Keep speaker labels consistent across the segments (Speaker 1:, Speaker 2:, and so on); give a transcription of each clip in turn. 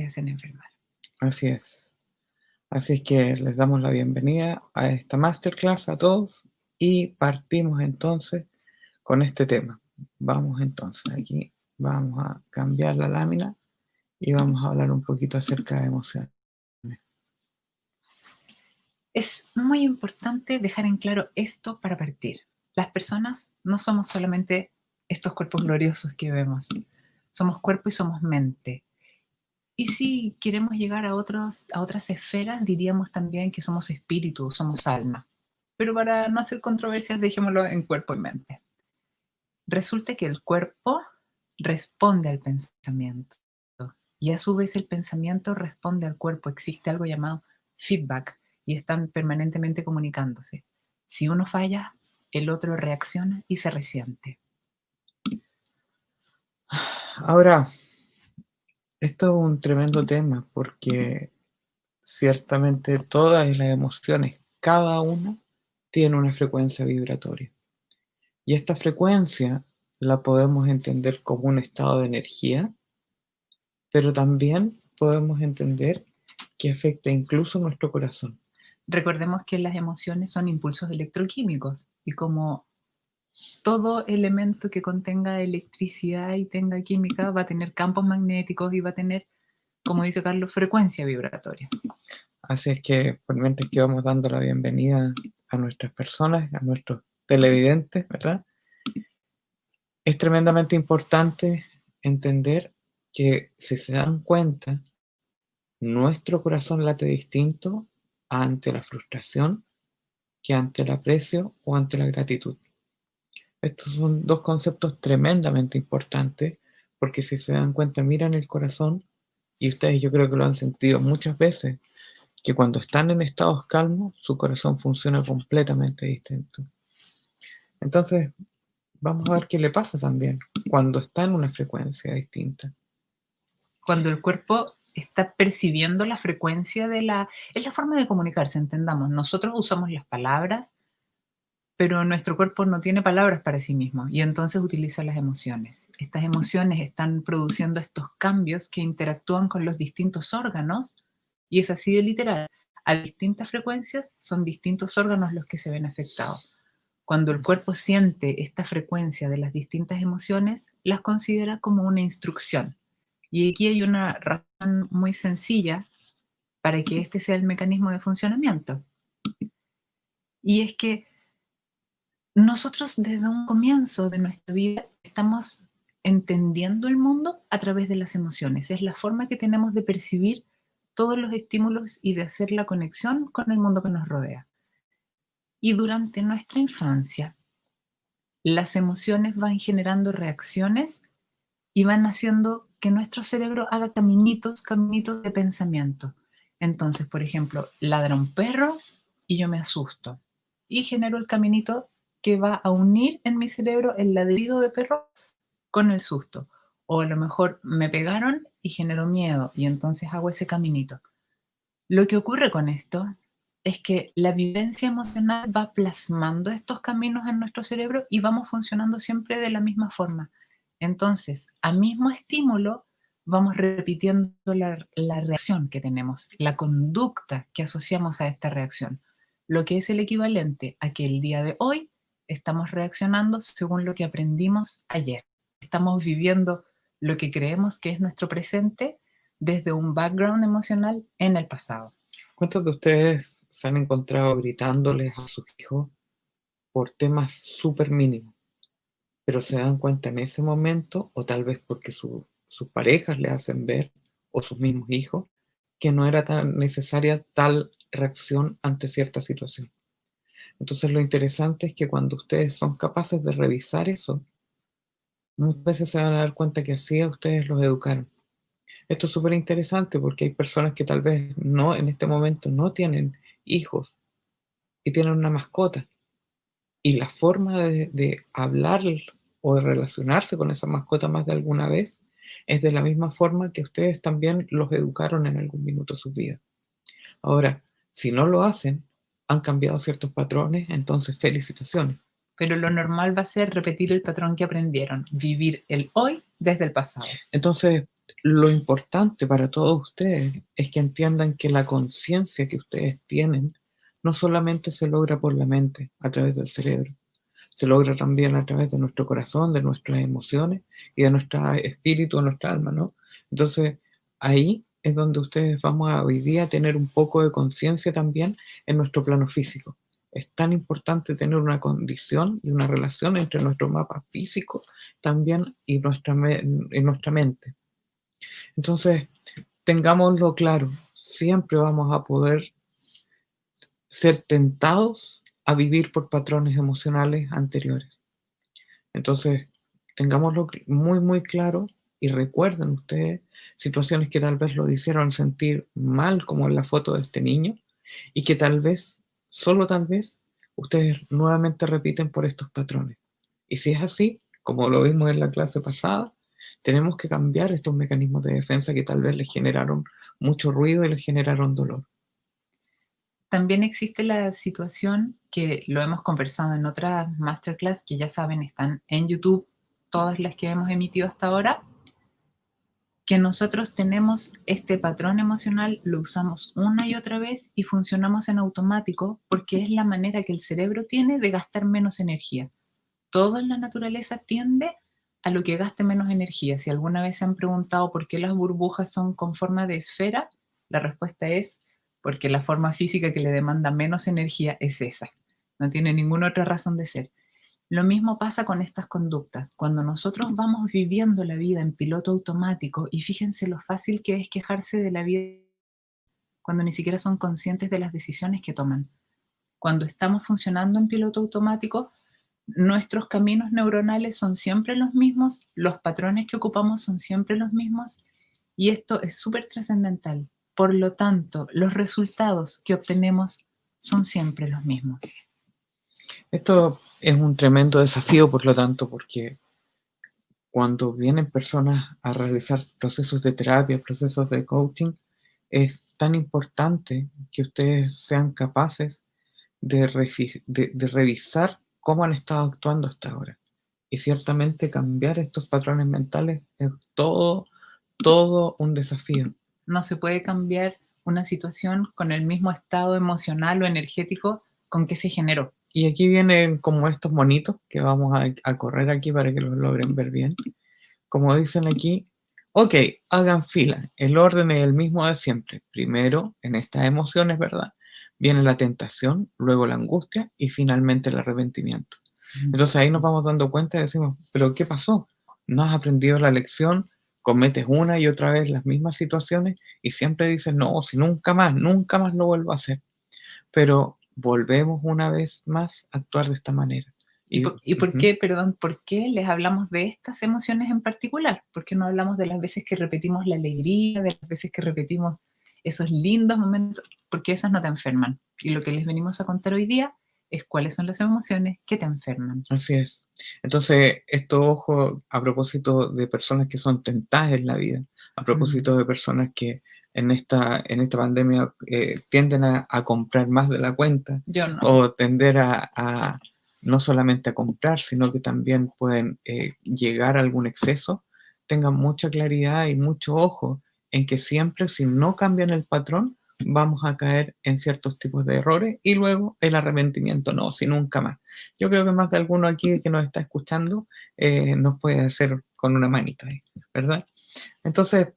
Speaker 1: hacen enfermar.
Speaker 2: Así es. Así es que les damos la bienvenida a esta masterclass a todos y partimos entonces con este tema. Vamos entonces, aquí vamos a cambiar la lámina y vamos a hablar un poquito acerca de emociones.
Speaker 1: Es muy importante dejar en claro esto para partir. Las personas no somos solamente estos cuerpos gloriosos que vemos. Somos cuerpo y somos mente. Y si queremos llegar a otras esferas, diríamos también que somos espíritu, somos alma. Pero para no hacer controversias, dejémoslo en cuerpo y mente. Resulta que el cuerpo responde al pensamiento y a su vez el pensamiento responde al cuerpo. Existe algo llamado feedback y están permanentemente comunicándose. Si uno falla, el otro reacciona y se resiente.
Speaker 2: Ahora, esto es un tremendo tema porque ciertamente todas las emociones, cada una, tiene una frecuencia vibratoria. Y esta frecuencia la podemos entender como un estado de energía, pero también podemos entender que afecta incluso nuestro corazón.
Speaker 1: Recordemos que las emociones son impulsos electroquímicos y como todo elemento que contenga electricidad y tenga química va a tener campos magnéticos y va a tener, como dice Carlos, frecuencia vibratoria.
Speaker 2: Así es que por mientras que vamos dando la bienvenida a nuestras personas, a nuestros televidentes, ¿verdad? Es tremendamente importante entender que si se dan cuenta, nuestro corazón late distinto ante la frustración que ante el aprecio o ante la gratitud. Estos son dos conceptos tremendamente importantes porque si se dan cuenta, miran el corazón y ustedes yo creo que lo han sentido muchas veces, que cuando están en estados calmos, su corazón funciona completamente distinto. Entonces, vamos a ver qué le pasa también cuando está en una frecuencia distinta.
Speaker 1: Cuando el cuerpo está percibiendo la frecuencia de la... Es la forma de comunicarse, entendamos. Nosotros usamos las palabras, pero nuestro cuerpo no tiene palabras para sí mismo y entonces utiliza las emociones. Estas emociones están produciendo estos cambios que interactúan con los distintos órganos y es así de literal. A distintas frecuencias son distintos órganos los que se ven afectados. Cuando el cuerpo siente esta frecuencia de las distintas emociones, las considera como una instrucción. Y aquí hay una razón muy sencilla para que este sea el mecanismo de funcionamiento. Y es que nosotros desde un comienzo de nuestra vida estamos entendiendo el mundo a través de las emociones. Es la forma que tenemos de percibir todos los estímulos y de hacer la conexión con el mundo que nos rodea. Y durante nuestra infancia, las emociones van generando reacciones y van haciendo que nuestro cerebro haga caminitos de pensamiento. Entonces, por ejemplo, ladra un perro y yo me asusto y genero el caminito que va a unir en mi cerebro el ladrido de perro con el susto. O a lo mejor me pegaron y generó miedo y entonces hago ese caminito. Lo que ocurre con esto es que la vivencia emocional va plasmando estos caminos en nuestro cerebro y vamos funcionando siempre de la misma forma. Entonces, a mismo estímulo, vamos repitiendo la reacción que tenemos, la conducta que asociamos a esta reacción, lo que es el equivalente a que el día de hoy estamos reaccionando según lo que aprendimos ayer. Estamos viviendo lo que creemos que es nuestro presente desde un background emocional en el pasado.
Speaker 2: ¿Cuántos de ustedes se han encontrado gritándoles a sus hijos por temas súper mínimos? Pero se dan cuenta en ese momento, o tal vez porque sus parejas le hacen ver, o sus mismos hijos, que no era tan necesaria tal reacción ante cierta situación. Entonces lo interesante es que cuando ustedes son capaces de revisar eso, muchas veces se van a dar cuenta que así a ustedes los educaron. Esto es súper interesante porque hay personas que tal vez no, en este momento no tienen hijos y tienen una mascota. Y la forma de hablar o de relacionarse con esa mascota más de alguna vez es de la misma forma que ustedes también los educaron en algún minuto de su vida. Ahora, si no lo hacen, han cambiado ciertos patrones, entonces felicitaciones.
Speaker 1: Pero lo normal va a ser repetir el patrón que aprendieron, vivir el hoy desde el pasado.
Speaker 2: Entonces, Lo importante para todos ustedes es que entiendan que la conciencia que ustedes tienen no solamente se logra por la mente, a través del cerebro, se logra también a través de nuestro corazón, de nuestras emociones y de nuestro espíritu, de nuestra alma, ¿no? Entonces, ahí es donde ustedes vamos a hoy día tener un poco de conciencia también en nuestro plano físico. Es tan importante tener una condición y una relación entre nuestro mapa físico también y nuestra mente. Entonces, tengámoslo claro, siempre vamos a poder ser tentados a vivir por patrones emocionales anteriores. Entonces, tengámoslo muy, muy claro y recuerden ustedes situaciones que tal vez lo hicieron sentir mal, como en la foto de este niño, y que tal vez, solo tal vez, ustedes nuevamente repiten por estos patrones. Y si es así, como lo vimos en la clase pasada, tenemos que cambiar estos mecanismos de defensa que tal vez les generaron mucho ruido y les generaron dolor.
Speaker 1: También existe la situación que lo hemos conversado en otras masterclass que ya saben están en YouTube, todas las que hemos emitido hasta ahora, que nosotros tenemos este patrón emocional, lo usamos una y otra vez y funcionamos en automático porque es la manera que el cerebro tiene de gastar menos energía. Todo en la naturaleza tiende a lo que gaste menos energía. Si alguna vez se han preguntado por qué las burbujas son con forma de esfera, la respuesta es porque la forma física que le demanda menos energía es esa. No tiene ninguna otra razón de ser. Lo mismo pasa con estas conductas. Cuando nosotros vamos viviendo la vida en piloto automático, y fíjense lo fácil que es quejarse de la vida cuando ni siquiera son conscientes de las decisiones que toman. Cuando estamos funcionando en piloto automático, nuestros caminos neuronales son siempre los mismos, los patrones que ocupamos son siempre los mismos, y esto es súper trascendental. Por lo tanto, los resultados que obtenemos son siempre los mismos.
Speaker 2: Esto es un tremendo desafío, por lo tanto, porque cuando vienen personas a realizar procesos de terapia, procesos de coaching, es tan importante que ustedes sean capaces de revisar cómo han estado actuando hasta ahora. Y ciertamente cambiar estos patrones mentales es todo un desafío.
Speaker 1: No se puede cambiar una situación con el mismo estado emocional o energético con que se generó.
Speaker 2: Y aquí vienen como estos monitos que vamos a correr aquí para que los logren ver bien. Como dicen aquí, ok, hagan fila, el orden es el mismo de siempre. Primero, en estas emociones, ¿verdad? Viene la tentación, luego la angustia y finalmente el arrepentimiento. Entonces ahí nos vamos dando cuenta y decimos, pero ¿qué pasó? ¿No has aprendido la lección? Cometes una y otra vez las mismas situaciones y siempre dices, no, si nunca más lo vuelvo a hacer. Pero volvemos una vez más a actuar de esta manera.
Speaker 1: ¿Y por qué, perdón, por qué les hablamos de estas emociones en particular? ¿Por qué no hablamos de las veces que repetimos la alegría, de las veces que repetimos esos lindos momentos? Porque esas no te enferman. Y lo que les venimos a contar hoy día es cuáles son las emociones que te enferman.
Speaker 2: Así es. Entonces, esto, ojo, a propósito de personas que son tentadas en la vida, a propósito de personas que en esta pandemia tienden a comprar más de la cuenta,
Speaker 1: Yo no.
Speaker 2: o tender a no solamente a comprar, sino que también pueden llegar a algún exceso, tengan mucha claridad y mucho ojo en que siempre, si no cambian el patrón, vamos a caer en ciertos tipos de errores y luego el arrepentimiento, no, si nunca más. Yo creo que más de alguno aquí que nos está escuchando nos puede hacer con una manita ahí, ¿verdad? Entonces,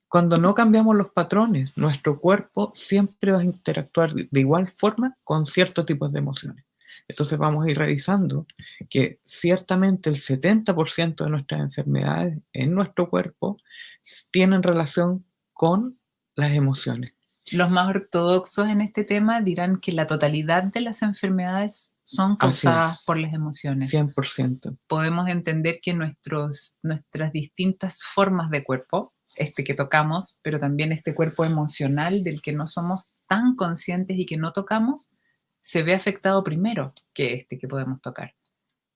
Speaker 2: cuando no cambiamos los patrones, nuestro cuerpo siempre va a interactuar de igual forma con ciertos tipos de emociones. Entonces vamos a ir revisando que ciertamente el 70% de nuestras enfermedades en nuestro cuerpo tienen relación con las emociones.
Speaker 1: Los más ortodoxos en este tema dirán que la totalidad de las enfermedades son
Speaker 2: Así
Speaker 1: causadas
Speaker 2: es,
Speaker 1: por las emociones.
Speaker 2: 100%.
Speaker 1: Podemos entender que nuestras distintas formas de cuerpo, este que tocamos, pero también este cuerpo emocional del que no somos tan conscientes y que no tocamos, se ve afectado primero que este que podemos tocar.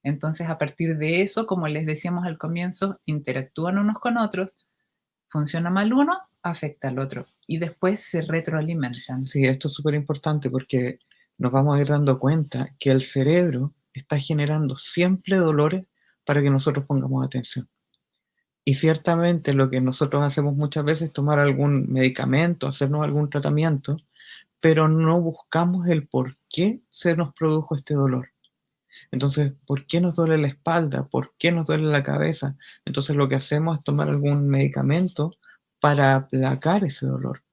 Speaker 1: Entonces, a partir de eso, como les decíamos al comienzo, interactúan unos con otros, funciona mal uno, afecta al otro y después se retroalimentan.
Speaker 2: Sí, esto es súper importante porque nos vamos a ir dando cuenta que el cerebro está generando siempre dolores para que nosotros pongamos atención. Y ciertamente lo que nosotros hacemos muchas veces es tomar algún medicamento, hacernos algún tratamiento, pero no buscamos el por qué se nos produjo este dolor. Entonces, ¿por qué nos duele la espalda? ¿Por qué nos duele la cabeza? Entonces lo que hacemos es tomar algún medicamento para aplacar ese dolor.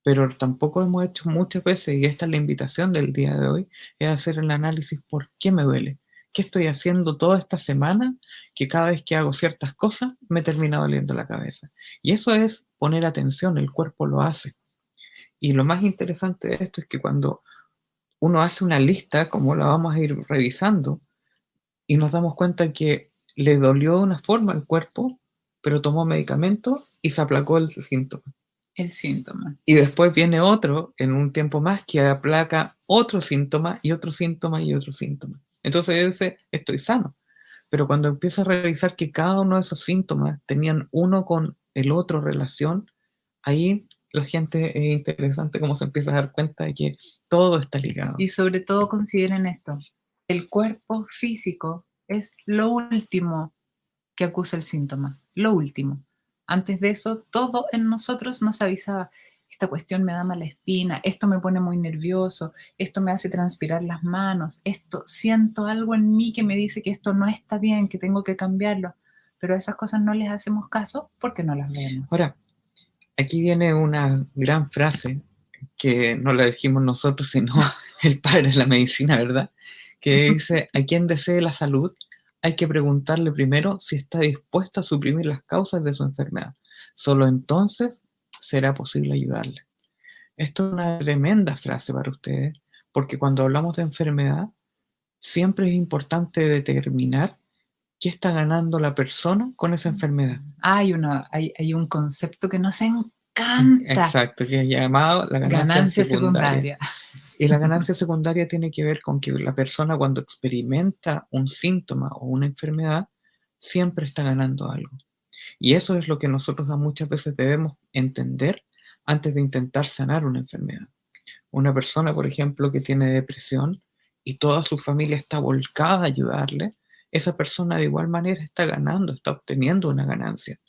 Speaker 2: Pero tampoco hemos hecho muchas veces, y esta es la invitación del día de hoy, es hacer el análisis por qué me duele. ¿Qué estoy haciendo toda esta semana que cada vez que hago ciertas cosas me termina doliendo la cabeza? Y eso es poner atención, el cuerpo lo hace. Y lo más interesante de esto es que cuando uno hace una lista, como la vamos a ir revisando, y nos damos cuenta que le dolió de una forma al cuerpo, pero tomó medicamento y se aplacó el síntoma.
Speaker 1: El síntoma.
Speaker 2: Y después viene otro en un tiempo más que aplaca otro síntoma y otro síntoma y otro síntoma. Entonces dice, estoy sano. Pero cuando empiezo a revisar que cada uno de esos síntomas tenían uno con el otro relación, ahí la gente es interesante cómo se empieza a dar cuenta de que todo está ligado.
Speaker 1: Y sobre todo consideren esto, el cuerpo físico es lo último que acusa el síntoma, lo último. Antes de eso, todo en nosotros nos avisaba, esta cuestión me da mala espina, esto me pone muy nervioso, esto me hace transpirar las manos, esto, siento algo en mí que me dice que esto no está bien, que tengo que cambiarlo, pero a esas cosas no les hacemos caso porque no las vemos.
Speaker 2: Ahora, aquí viene una gran frase que no la dijimos nosotros, sino el padre de la medicina, ¿verdad? Que dice, a quien desee la salud, hay que preguntarle primero si está dispuesto a suprimir las causas de su enfermedad. Solo entonces será posible ayudarle. Esto es una tremenda frase para ustedes, porque cuando hablamos de enfermedad, siempre es importante determinar qué está ganando la persona con esa enfermedad.
Speaker 1: Hay un concepto que nos encanta.
Speaker 2: Exacto, que es llamado la ganancia secundaria.
Speaker 1: secundaria.
Speaker 2: Y la ganancia secundaria tiene que ver con que la persona cuando experimenta un síntoma o una enfermedad, siempre está ganando algo. Y eso es lo que nosotros muchas veces debemos entender antes de intentar sanar una enfermedad. Una persona, por ejemplo, que tiene depresión y toda su familia está volcada a ayudarle, esa persona de igual manera está ganando, está obteniendo una ganancia.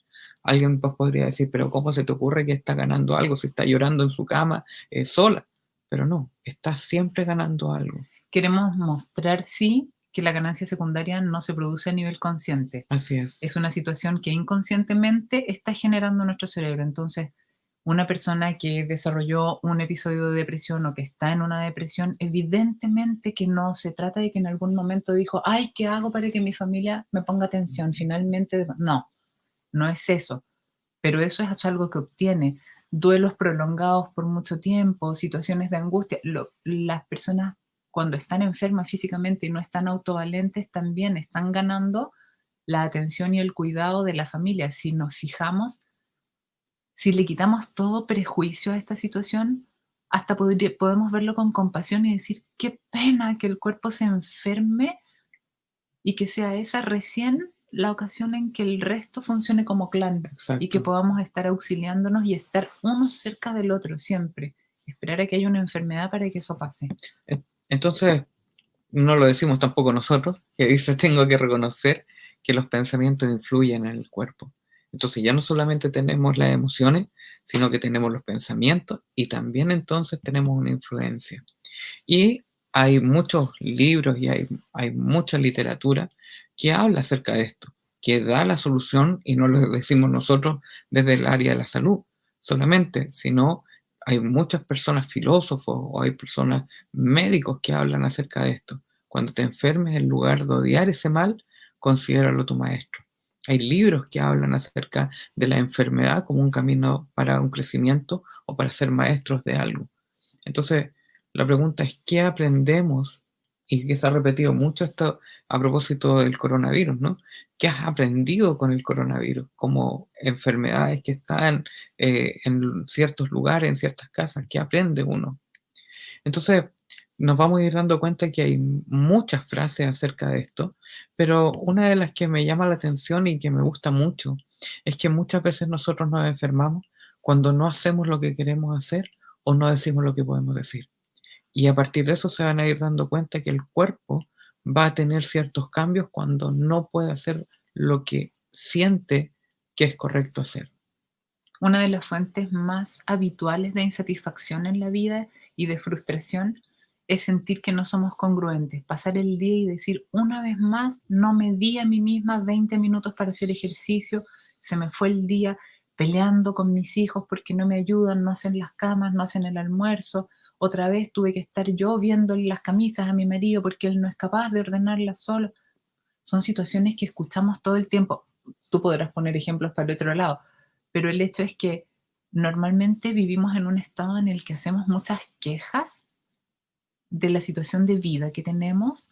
Speaker 2: Alguien pues podría decir, pero ¿cómo se te ocurre que está ganando algo si está llorando en su cama sola? Pero no, está siempre ganando algo.
Speaker 1: Queremos mostrar, sí, que la ganancia secundaria no se produce a nivel consciente.
Speaker 2: Así es.
Speaker 1: Es una situación que inconscientemente está generando nuestro cerebro. Entonces, una persona que desarrolló un episodio de depresión o que está en una depresión, evidentemente que no se trata de que en algún momento dijo, ay, ¿qué hago para que mi familia me ponga atención? Finalmente, no, no es eso. Pero eso es algo que obtiene. Duelos prolongados por mucho tiempo, situaciones de angustia. Las personas cuando están enfermas físicamente y no están autovalentes también están ganando la atención y el cuidado de la familia. Si nos fijamos, si le quitamos todo prejuicio a esta situación, hasta podemos verlo con compasión y decir, qué pena que el cuerpo se enferme y que sea esa recién la ocasión en que el resto funcione como clan.
Speaker 2: Exacto.
Speaker 1: Y que podamos estar auxiliándonos y estar uno cerca del otro siempre. Esperar a que haya una enfermedad para que eso pase.
Speaker 2: Entonces, no lo decimos tampoco nosotros, que dice, tengo que reconocer que los pensamientos influyen en el cuerpo. Entonces ya no solamente tenemos las emociones, sino que tenemos los pensamientos y también entonces tenemos una influencia. Y hay muchos libros y hay mucha literatura que habla acerca de esto, que da la solución y no lo decimos nosotros desde el área de la salud solamente, sino hay muchas personas filósofos o hay personas médicos que hablan acerca de esto. Cuando te enfermes, en lugar de odiar ese mal, considéralo tu maestro. Hay libros que hablan acerca de la enfermedad como un camino para un crecimiento o para ser maestros de algo. Entonces, la pregunta es, ¿qué aprendemos? Y que se ha repetido mucho esto a propósito del coronavirus, ¿no? ¿Qué has aprendido con el coronavirus? Como enfermedades que están en ciertos lugares, en ciertas casas, ¿qué aprende uno? Entonces, nos vamos a ir dando cuenta que hay muchas frases acerca de esto, pero una de las que me llama la atención y que me gusta mucho es que muchas veces nosotros nos enfermamos cuando no hacemos lo que queremos hacer o no decimos lo que podemos decir. Y a partir de eso se van a ir dando cuenta que el cuerpo va a tener ciertos cambios cuando no puede hacer lo que siente qué es correcto hacer.
Speaker 1: Una de las fuentes más habituales de insatisfacción en la vida y de frustración es sentir que no somos congruentes, pasar el día y decir una vez más, no me di a mí misma 20 minutos para hacer ejercicio, se me fue el día peleando con mis hijos porque no me ayudan, no hacen las camas, no hacen el almuerzo, otra vez tuve que estar yo viendo las camisas a mi marido porque él no es capaz de ordenarlas solo. Son situaciones que escuchamos todo el tiempo. Tú podrás poner ejemplos para el otro lado, pero el hecho es que normalmente vivimos en un estado en el que hacemos muchas quejas de la situación de vida que tenemos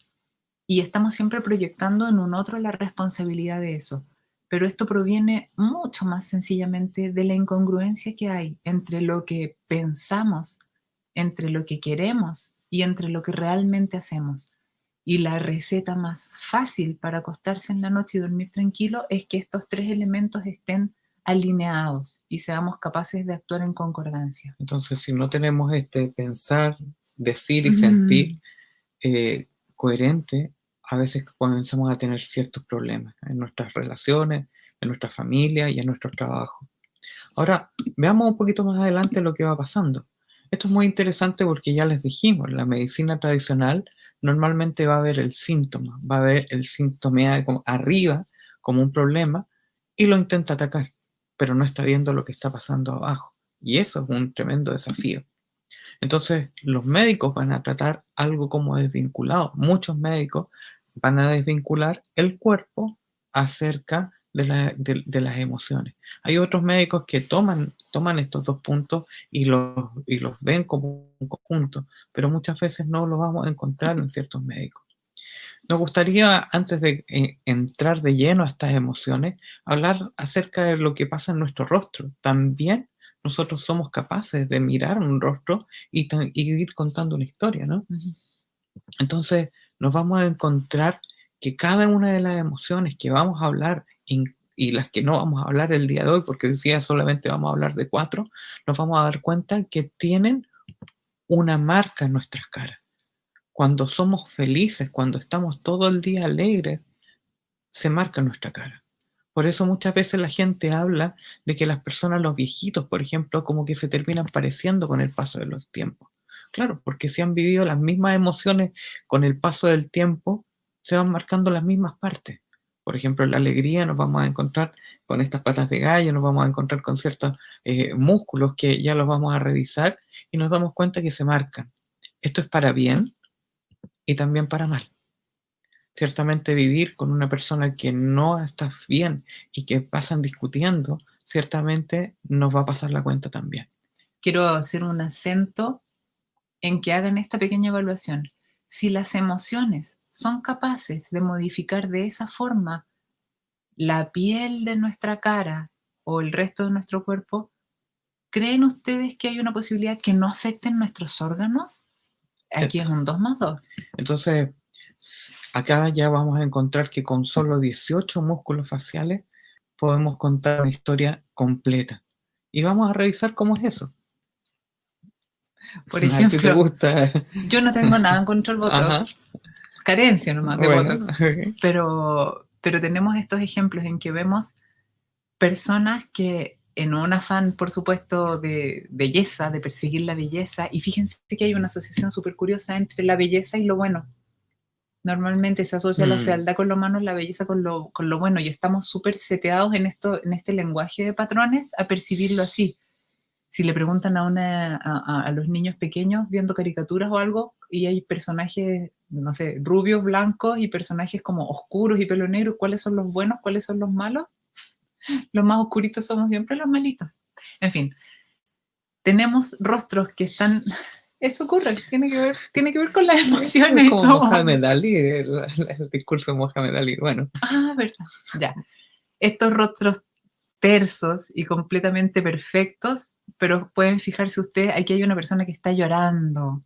Speaker 1: y estamos siempre proyectando en un otro la responsabilidad de eso. Pero esto proviene mucho más sencillamente de la incongruencia que hay entre lo que pensamos, entre lo que queremos y entre lo que realmente hacemos. Y la receta más fácil para acostarse en la noche y dormir tranquilo es que estos tres elementos estén alineados y seamos capaces de actuar en concordancia.
Speaker 2: Entonces, si no tenemos este pensar, decir y sentir
Speaker 1: Mm.
Speaker 2: coherente, a veces comenzamos a tener ciertos problemas en nuestras relaciones, en nuestra familia y en nuestro trabajo. Ahora, veamos un poquito más adelante lo que va pasando. Esto es muy interesante porque ya les dijimos, la medicina tradicional normalmente va a ver el síntoma, va a ver el síntoma como arriba como un problema y lo intenta atacar, pero no está viendo lo que está pasando abajo. Y eso es un tremendo desafío. Entonces, los médicos van a tratar algo como desvinculado. Muchos médicos van a desvincular el cuerpo acerca de las emociones. Hay otros médicos que toman estos dos puntos y los ven como un conjunto, pero muchas veces no los vamos a encontrar en ciertos médicos. Nos gustaría, antes de entrar de lleno a estas emociones, hablar acerca de lo que pasa en nuestro rostro. También nosotros somos capaces de mirar un rostro y ir contando una historia, ¿no?
Speaker 1: Ujú.
Speaker 2: Entonces, nos vamos a encontrar que cada una de las emociones que vamos a hablar y las que no vamos a hablar el día de hoy, porque decía solamente vamos a hablar de 4, nos vamos a dar cuenta que tienen una marca en nuestras caras. Cuando somos felices, cuando estamos todo el día alegres, se marca en nuestra cara. Por eso muchas veces la gente habla de que las personas, los viejitos, por ejemplo, como que se terminan pareciendo con el paso de los tiempos. Claro, porque si han vivido las mismas emociones con el paso del tiempo, se van marcando las mismas partes. Por ejemplo, en la alegría nos vamos a encontrar con estas patas de gallo, nos vamos a encontrar con ciertos músculos que ya los vamos a revisar y nos damos cuenta que se marcan. Esto es para bien y también para mal. Ciertamente vivir con una persona que no está bien y que pasan discutiendo, ciertamente nos va a pasar la cuenta también.
Speaker 1: Quiero hacer un acento en que hagan esta pequeña evaluación. Si las emociones son capaces de modificar de esa forma la piel de nuestra cara o el resto de nuestro cuerpo, ¿creen ustedes que hay una posibilidad que no afecten nuestros órganos?
Speaker 2: Eh,
Speaker 1: Aquí es un 2 más 2.
Speaker 2: Entonces, acá ya vamos a encontrar que con solo 18 músculos faciales podemos contar una historia completa. Y vamos a revisar cómo es eso.
Speaker 1: Por
Speaker 2: ¿A ti te
Speaker 1: ejemplo,
Speaker 2: gusta?
Speaker 1: yo no tengo nada en contra del
Speaker 2: Ajá,
Speaker 1: Botox, carencia nomás de
Speaker 2: bueno,
Speaker 1: Botox,
Speaker 2: ok.
Speaker 1: pero tenemos estos ejemplos en que vemos personas que en un afán, por supuesto, de belleza, de perseguir la belleza, y fíjense que hay una asociación súper curiosa entre la belleza y lo bueno. Normalmente se asocia la
Speaker 2: Mm,
Speaker 1: fealdad con lo malo, la belleza con lo bueno, y estamos súper seteados en esto, en este lenguaje de patrones a percibirlo así. Si le preguntan a los niños pequeños viendo caricaturas o algo, y hay personajes, no sé, rubios, blancos y personajes como oscuros y pelo negro, ¿cuáles son los buenos? ¿Cuáles son los malos? Los más oscuritos somos siempre los malitos. En fin, tenemos rostros que están... Eso ocurre, tiene que ver con las
Speaker 2: es
Speaker 1: emociones,
Speaker 2: como
Speaker 1: ¿no?
Speaker 2: Mohamed Ali, el discurso de Mohamed Ali. Bueno,
Speaker 1: Ah, verdad. Ya. Estos rostros tersos y completamente perfectos, pero pueden fijarse ustedes, aquí hay una persona que está llorando.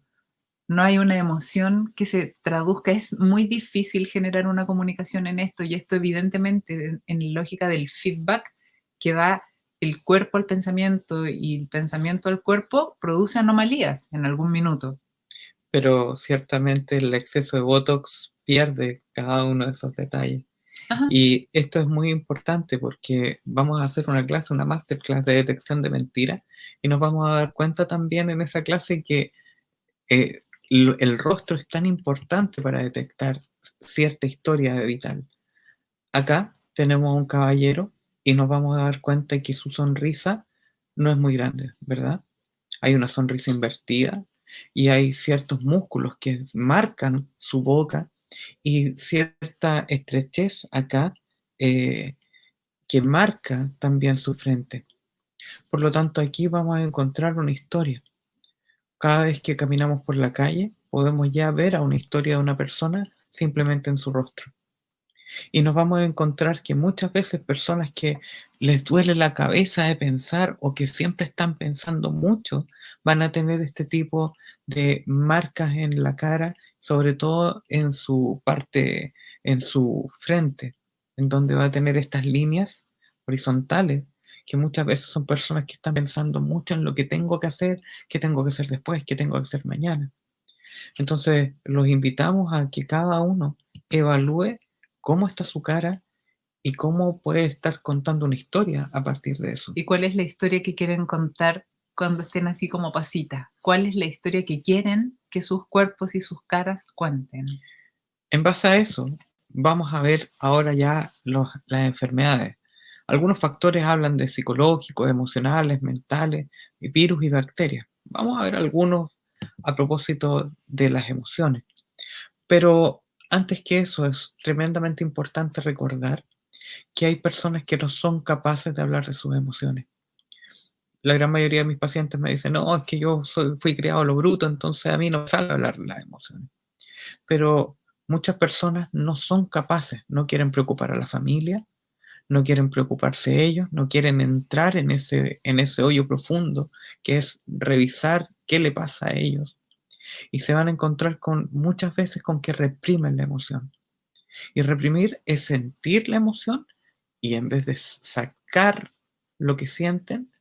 Speaker 1: No hay una emoción que se traduzca. Es muy difícil generar una comunicación en esto y esto evidentemente en lógica del feedback que da el cuerpo al pensamiento y el pensamiento al cuerpo produce anomalías en algún minuto.
Speaker 2: pero ciertamente el exceso de Botox pierde cada uno de esos detalles.
Speaker 1: Ajá.
Speaker 2: Y esto es muy importante porque vamos a hacer una clase, una masterclass de detección de mentiras, y nos vamos a dar cuenta también en esa clase que el rostro es tan importante para detectar cierta historia vital. Acá tenemos a un caballero y nos vamos a dar cuenta que su sonrisa no es muy grande, ¿verdad? Hay una sonrisa invertida y hay ciertos músculos que marcan su boca y cierta estrechez acá eh, que marca también su frente. Por lo tanto, aquí vamos a encontrar una historia. Cada vez que caminamos por la calle, podemos ya ver a una historia de una persona simplemente en su rostro. Y nos vamos a encontrar que muchas veces personas que les duele la cabeza de pensar o que siempre están pensando mucho, van a tener este tipo de marcas en la cara, sobre todo en su parte, en su frente, en donde va a tener estas líneas horizontales, que muchas veces son personas que están pensando mucho en lo que tengo que hacer, qué tengo que hacer después, qué tengo que hacer mañana. Entonces, los invitamos a que cada uno evalúe cómo está su cara y cómo puede estar contando una historia a partir de eso.
Speaker 1: ¿Y cuál es la historia que quieren contar cuando estén así como pasita? ¿Cuál es la historia que quieren que sus cuerpos y sus caras cuenten?
Speaker 2: En base a eso, vamos a ver ahora ya las enfermedades. Algunos factores hablan de psicológicos, emocionales, mentales, virus y bacterias. Vamos a ver algunos a propósito de las emociones. Pero antes que eso, es tremendamente importante recordar que hay personas que no son capaces de hablar de sus emociones. La gran mayoría de mis pacientes me dicen, no, es que fui criado a lo bruto, entonces a mí no me sale hablar de las emociones. Pero muchas personas no son capaces, no quieren preocupar a la familia, no quieren preocuparse ellos, no quieren entrar en ese hoyo profundo que es revisar qué le pasa a ellos. Y se van a encontrar con muchas veces con que reprimen la emoción. Y reprimir es sentir la emoción y en vez de sacar lo que sienten,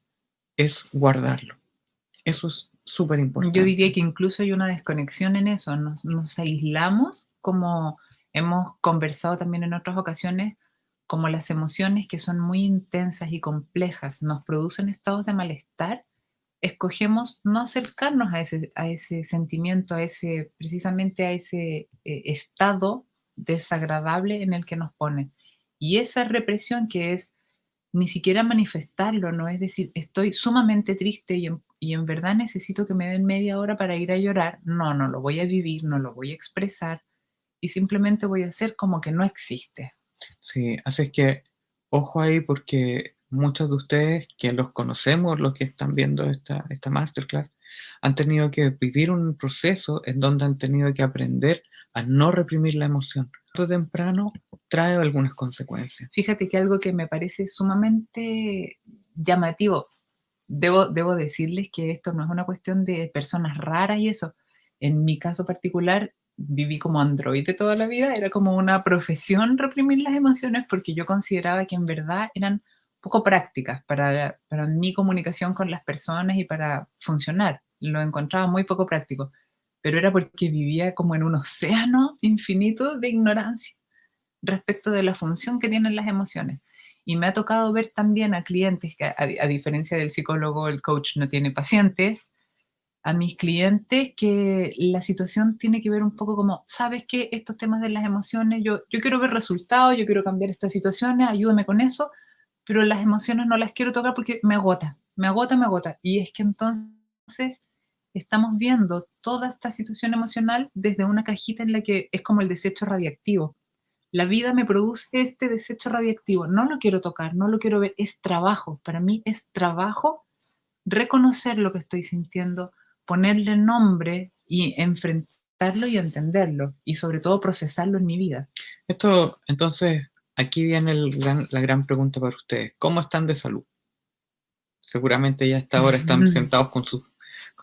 Speaker 2: es guardarlo. Eso es súper
Speaker 1: Yo diría
Speaker 2: importante.
Speaker 1: que incluso hay una desconexión en eso, nos aislamos, como hemos conversado también en otras ocasiones, como las emociones que son muy intensas y complejas nos producen estados de malestar, escogemos no acercarnos a ese sentimiento, precisamente a ese estado desagradable en el que nos pone. Y esa represión que es ni siquiera manifestarlo, no es decir, estoy sumamente triste y en verdad necesito que me den media hora para ir a llorar. No, no lo voy a vivir, no lo voy a expresar y simplemente voy a hacer como que no existe.
Speaker 2: Sí, así es que ojo ahí porque muchos de ustedes que los conocemos, los que están viendo esta masterclass, han tenido que vivir un proceso en donde han tenido que aprender a no reprimir la emoción. Tarde o temprano trae algunas consecuencias.
Speaker 1: Fíjate que algo que me parece sumamente llamativo, debo decirles que esto no es una cuestión de personas raras y eso. En mi caso particular, viví como androide toda la vida, era como una profesión reprimir las emociones porque yo consideraba que en verdad eran poco prácticas para mi comunicación con las personas y para funcionar. Lo encontraba muy poco práctico, pero era porque vivía como en un océano infinito de ignorancia respecto de la función que tienen las emociones. Y me ha tocado ver también a clientes que, a diferencia del psicólogo, el coach no tiene pacientes, a mis clientes que la situación tiene que ver un poco como, ¿sabes qué? Estos temas de las emociones, yo quiero ver resultados, yo quiero cambiar estas situaciones, ayúdame con eso, pero las emociones no las quiero tocar porque me agota, me agota, me agota. Y es que entonces estamos viendo toda esta situación emocional desde una cajita en la que es como el desecho radiactivo. La vida me produce este desecho radiactivo, no lo quiero tocar, no lo quiero ver, es trabajo, para mí es trabajo reconocer lo que estoy sintiendo, ponerle nombre y enfrentarlo y entenderlo y sobre todo procesarlo en mi vida.
Speaker 2: Esto, entonces, aquí viene la gran pregunta para ustedes. ¿Cómo están de salud? Seguramente ya hasta ahora están sentados con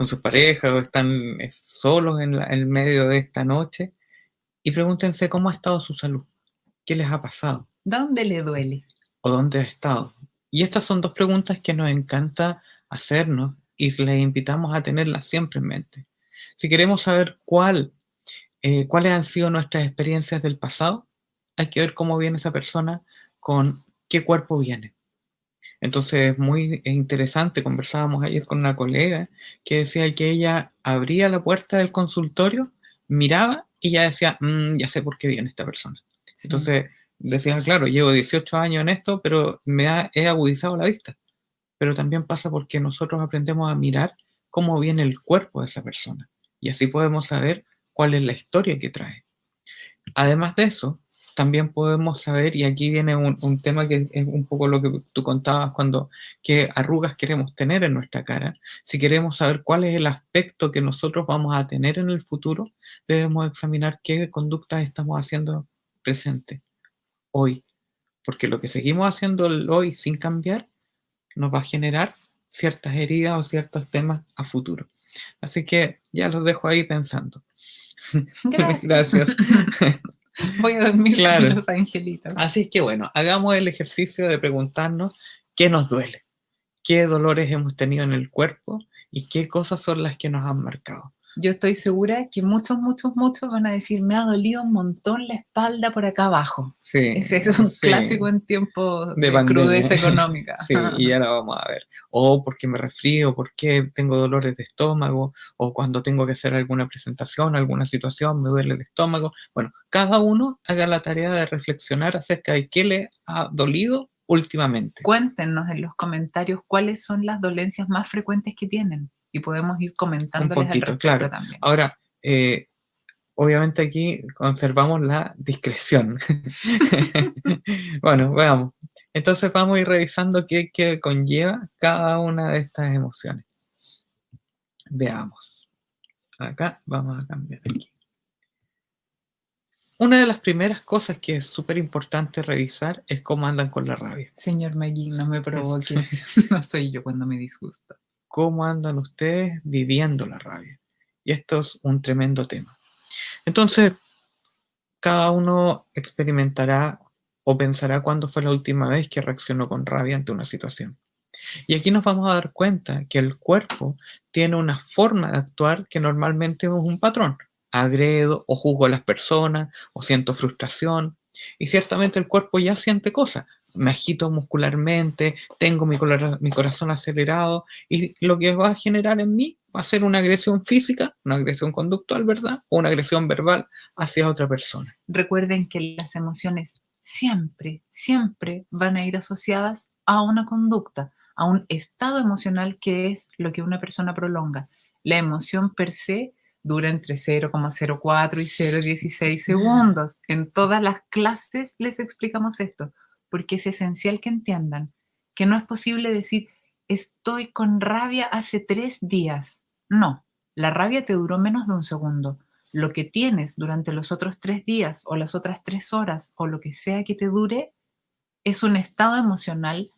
Speaker 2: sus parejas o están solos en medio de esta noche y pregúntense cómo ha estado su salud, qué les ha pasado
Speaker 1: ¿Dónde le duele?
Speaker 2: o dónde ha estado. Y estas son dos preguntas que nos encanta hacernos y les invitamos a tenerlas siempre en mente. Si queremos saber cuáles han sido nuestras experiencias del pasado, hay que ver cómo viene esa persona, con qué cuerpo viene. Entonces es muy interesante, conversábamos ayer con una colega que decía que ella abría la puerta del consultorio, miraba y ya decía, ya sé por qué viene esta persona.
Speaker 1: Sí.
Speaker 2: Entonces decía, claro, llevo 18 años en esto, pero he agudizado la vista. Pero también pasa porque nosotros aprendemos a mirar cómo viene el cuerpo de esa persona. Y así podemos saber cuál es la historia que trae. Además de eso, también podemos saber, y aquí viene un tema que es un poco lo que tú contabas, qué arrugas queremos tener en nuestra cara. Si queremos saber cuál es el aspecto que nosotros vamos a tener en el futuro, debemos examinar qué conductas estamos haciendo presente, hoy. Porque lo que seguimos haciendo hoy sin cambiar nos va a generar ciertas heridas o ciertos temas a futuro. Así que ya los dejo ahí pensando.
Speaker 1: Gracias.
Speaker 2: Gracias.
Speaker 1: Voy a dormir
Speaker 2: Claro.
Speaker 1: con los angelitos.
Speaker 2: Así que bueno, hagamos el ejercicio de preguntarnos qué nos duele, qué dolores hemos tenido en el cuerpo y qué cosas son las que nos han marcado.
Speaker 1: Yo estoy segura que muchos van a decir, me ha dolido un montón la espalda por acá abajo.
Speaker 2: Sí,
Speaker 1: Ese es un
Speaker 2: sí,
Speaker 1: clásico en tiempos
Speaker 2: de
Speaker 1: de
Speaker 2: pandemia.
Speaker 1: crudeza económica.
Speaker 2: Sí, y ya lo vamos a ver. O porque me resfrío, porque tengo dolores de estómago, o cuando tengo que hacer alguna presentación, alguna situación, me duele el estómago. Bueno, cada uno haga la tarea de reflexionar acerca de qué le ha dolido últimamente.
Speaker 1: Cuéntenos en los comentarios cuáles son las dolencias más frecuentes que tienen y podemos ir
Speaker 2: Un
Speaker 1: comentándoles al
Speaker 2: poquito,
Speaker 1: respecto
Speaker 2: claro.
Speaker 1: también.
Speaker 2: Ahora, obviamente aquí conservamos la discreción. Bueno, veamos. Entonces vamos a ir revisando qué conlleva cada una de estas emociones. Veamos. Acá vamos a cambiar aquí. Una de las primeras cosas que es súper importante revisar es cómo andan con la rabia.
Speaker 1: Señor Mayín, no me provoque. No soy yo cuando me disgusta.
Speaker 2: ¿Cómo andan ustedes viviendo la rabia? Y esto es un tremendo tema. Entonces, cada uno experimentará o pensará cuándo fue la última vez que reaccionó con rabia ante una situación. Y aquí nos vamos a dar cuenta que el cuerpo tiene una forma de actuar que normalmente es un patrón. Agredo o juzgo a las personas o siento frustración. Y ciertamente el cuerpo ya siente cosas. Me agito muscularmente, tengo mi corazón acelerado y lo que va a generar en mí va a ser una agresión física, una agresión conductual, ¿verdad? O una agresión verbal hacia otra persona.
Speaker 1: Recuerden que las emociones siempre van a ir asociadas a una conducta, a un estado emocional que es lo que una persona prolonga. La emoción per se dura entre 0,04 y 0,16 segundos. En todas las clases les explicamos esto, porque es esencial que entiendan que no es posible decir estoy con rabia hace 3 días. No, la rabia te duró menos de un segundo. Lo que tienes durante los otros 3 días o las otras 3 horas o lo que sea que te dure es un estado emocional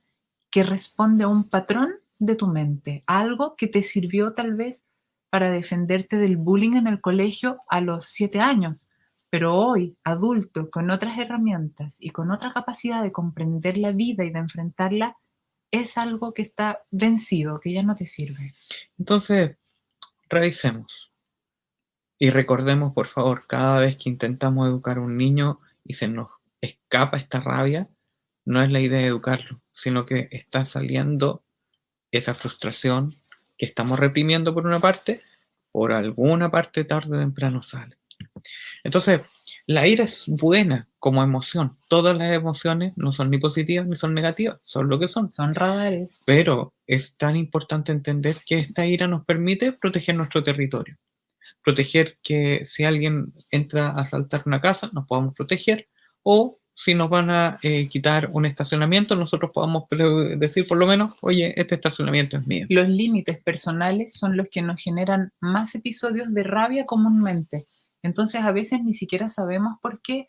Speaker 1: que responde a un patrón de tu mente, a algo que te sirvió tal vez para defenderte del bullying en el colegio a los 7 años, pero hoy, adulto, con otras herramientas y con otra capacidad de comprender la vida y de enfrentarla, es algo que está vencido, que ya no te sirve.
Speaker 2: Entonces, revisemos. Y recordemos, por favor, cada vez que intentamos educar a un niño y se nos escapa esta rabia, no es la idea de educarlo, sino que está saliendo esa frustración que estamos reprimiendo por una parte, por alguna parte tarde o temprano sale. Entonces, la ira es buena como emoción. Todas las emociones no son ni positivas ni son negativas, son lo que son.
Speaker 1: Son radares.
Speaker 2: Pero es tan importante entender que esta ira nos permite proteger nuestro territorio. Proteger que si alguien entra a asaltar una casa, nos podamos proteger, o si nos van a quitar un estacionamiento, nosotros podamos decir por lo menos, oye, este estacionamiento es mío.
Speaker 1: Los límites personales son los que nos generan más episodios de rabia comúnmente. Entonces a veces ni siquiera sabemos por qué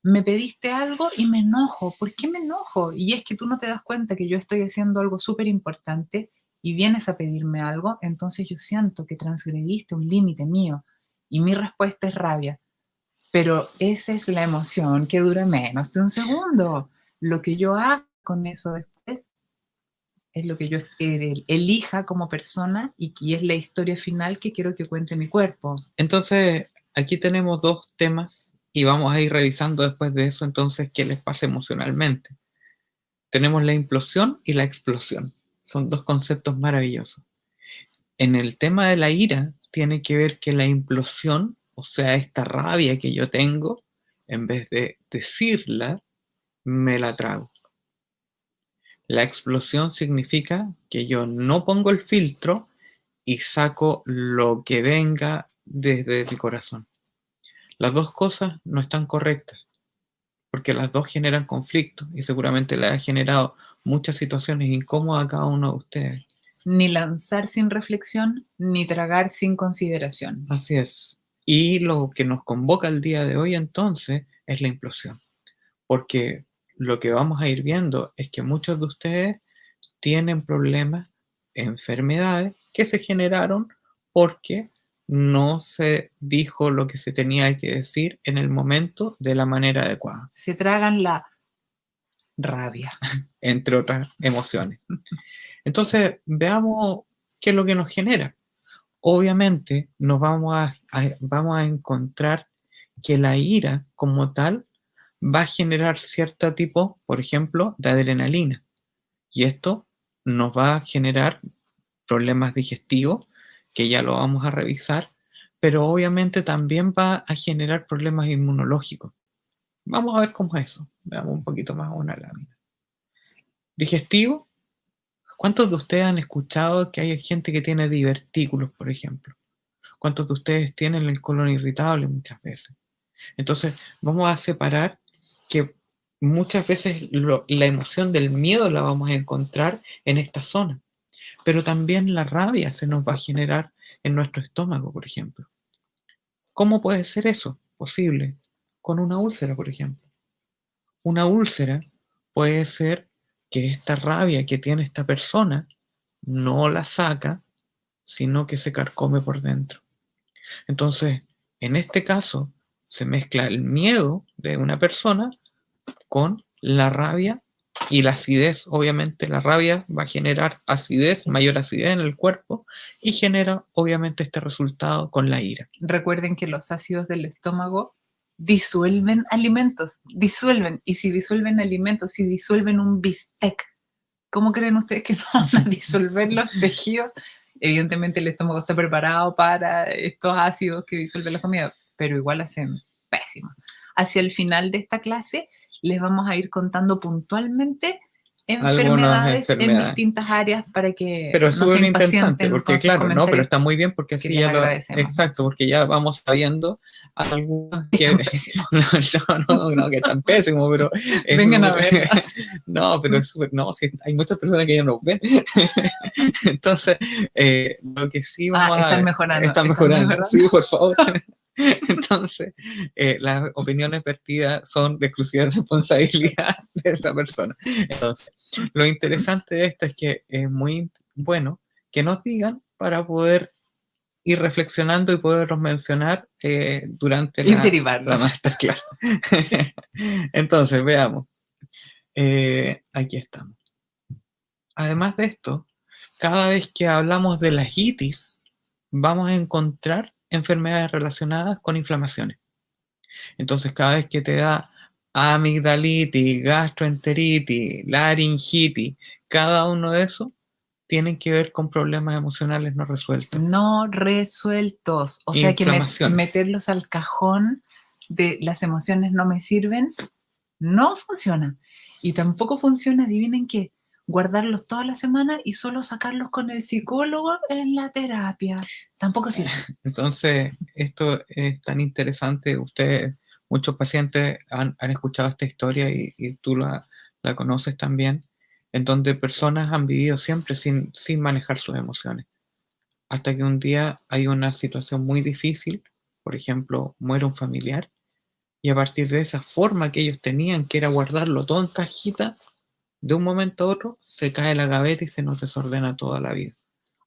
Speaker 1: me pediste algo y me enojo. ¿Por qué me enojo? Y es que tú no te das cuenta que yo estoy haciendo algo súper importante y vienes a pedirme algo, entonces yo siento que transgrediste un límite mío y mi respuesta es rabia. Pero esa es la emoción que dura menos de un segundo. Lo que yo hago con eso después es lo que yo elija como persona y es la historia final que quiero que cuente mi cuerpo.
Speaker 2: Entonces, aquí tenemos dos temas Y vamos a ir revisando después de eso entonces qué les pasa emocionalmente. Tenemos la implosión y la explosión. Son dos conceptos maravillosos. En el tema de la ira, tiene que ver que la implosión, o sea, esta rabia que yo tengo, en vez de decirla, me la trago. La explosión significa que yo no pongo el filtro y saco lo que venga desde mi corazón. Las dos cosas no están correctas, porque las dos generan conflicto y seguramente le ha generado muchas situaciones incómodas a cada uno de ustedes.
Speaker 1: Ni lanzar sin reflexión, ni tragar sin consideración.
Speaker 2: Así es. Y lo que nos convoca el día de hoy entonces es la implosión, porque lo que vamos a ir viendo es que muchos de ustedes tienen problemas, enfermedades que se generaron porque no se dijo lo que se tenía que decir en el momento de la manera adecuada,
Speaker 1: Se tragan la rabia.
Speaker 2: entre otras emociones. Entonces, veamos qué es lo que nos genera. Obviamente, nos vamos a encontrar que la ira como tal va a generar cierto tipo, por ejemplo, de adrenalina. Y esto nos va a generar problemas digestivos, que ya lo vamos a revisar, pero obviamente también va a generar problemas inmunológicos. Vamos a ver cómo es eso. Veamos un poquito más una lámina. Digestivo. ¿Cuántos de ustedes han escuchado que hay gente que tiene divertículos, por ejemplo? ¿Cuántos de ustedes tienen el colon irritable muchas veces? Entonces, vamos a separar que muchas veces la emoción del miedo la vamos a encontrar en esta zona, pero también la rabia se nos va a generar en nuestro estómago, por ejemplo. ¿Cómo puede ser eso posible? Con una úlcera, por ejemplo. Una úlcera puede ser que esta rabia que tiene esta persona no la saca, sino que se carcome por dentro. Entonces, en este caso, se mezcla el miedo de una persona con la rabia y la acidez. Obviamente, la rabia va a generar acidez, mayor acidez en el cuerpo y genera, obviamente, este resultado con la ira.
Speaker 1: Recuerden que los ácidos del estómago disuelven alimentos, disuelven. Y si disuelven alimentos, si disuelven un bistec, ¿cómo creen ustedes que no van a disolver los tejidos? Evidentemente el estómago está preparado para estos ácidos que disuelven la comida, pero igual hacen pésimo. Hacia el final de esta clase les vamos a ir contando puntualmente enfermedades en distintas áreas para que
Speaker 2: pero es
Speaker 1: no
Speaker 2: súper
Speaker 1: se
Speaker 2: interesante,
Speaker 1: impacienten
Speaker 2: porque
Speaker 1: con sus
Speaker 2: claro, no, pero
Speaker 1: comentarios,
Speaker 2: está muy bien porque
Speaker 1: que
Speaker 2: así
Speaker 1: les
Speaker 2: ya lo...
Speaker 1: agradecemos
Speaker 2: Exacto,
Speaker 1: mucho.
Speaker 2: porque ya vamos sabiendo algunos que...
Speaker 1: Están pésimos.
Speaker 2: No, que están pésimos, pero...
Speaker 1: Vengan a ver.
Speaker 2: No, pero es súper... No, sí, hay muchas personas que ya nos ven. Entonces, lo que sí vamos a
Speaker 1: Están
Speaker 2: ver...
Speaker 1: mejorando.
Speaker 2: Están mejorando, sí, por favor. Entonces, las opiniones vertidas son de exclusiva responsabilidad de esa persona. Entonces, lo interesante de esto es que es muy bueno que nos digan para poder ir reflexionando y poderlos mencionar durante
Speaker 1: Y
Speaker 2: la
Speaker 1: derivarlos.
Speaker 2: masterclass. Entonces, veamos. Aquí estamos. Además de esto, cada vez que hablamos de la itis, vamos a encontrar enfermedades relacionadas con inflamaciones. Entonces, cada vez que te da amigdalitis, gastroenteritis, laringitis, cada uno de esos tienen que ver con problemas emocionales no resueltos.
Speaker 1: No resueltos. O sea que meterlos al cajón de las emociones no me sirven, no funciona. Y tampoco funciona, adivinen qué, guardarlos toda la semana y solo sacarlos con el psicólogo en la terapia. Tampoco sirve.
Speaker 2: Entonces, esto es tan interesante. Ustedes, muchos pacientes han escuchado esta historia y tú la conoces también, en donde personas han vivido siempre sin manejar sus emociones. Hasta que un día hay una situación muy difícil, por ejemplo, muere un familiar, y a partir de esa forma que ellos tenían, que era guardarlo todo en cajita, de un momento a otro se cae la gaveta y se nos desordena toda la vida.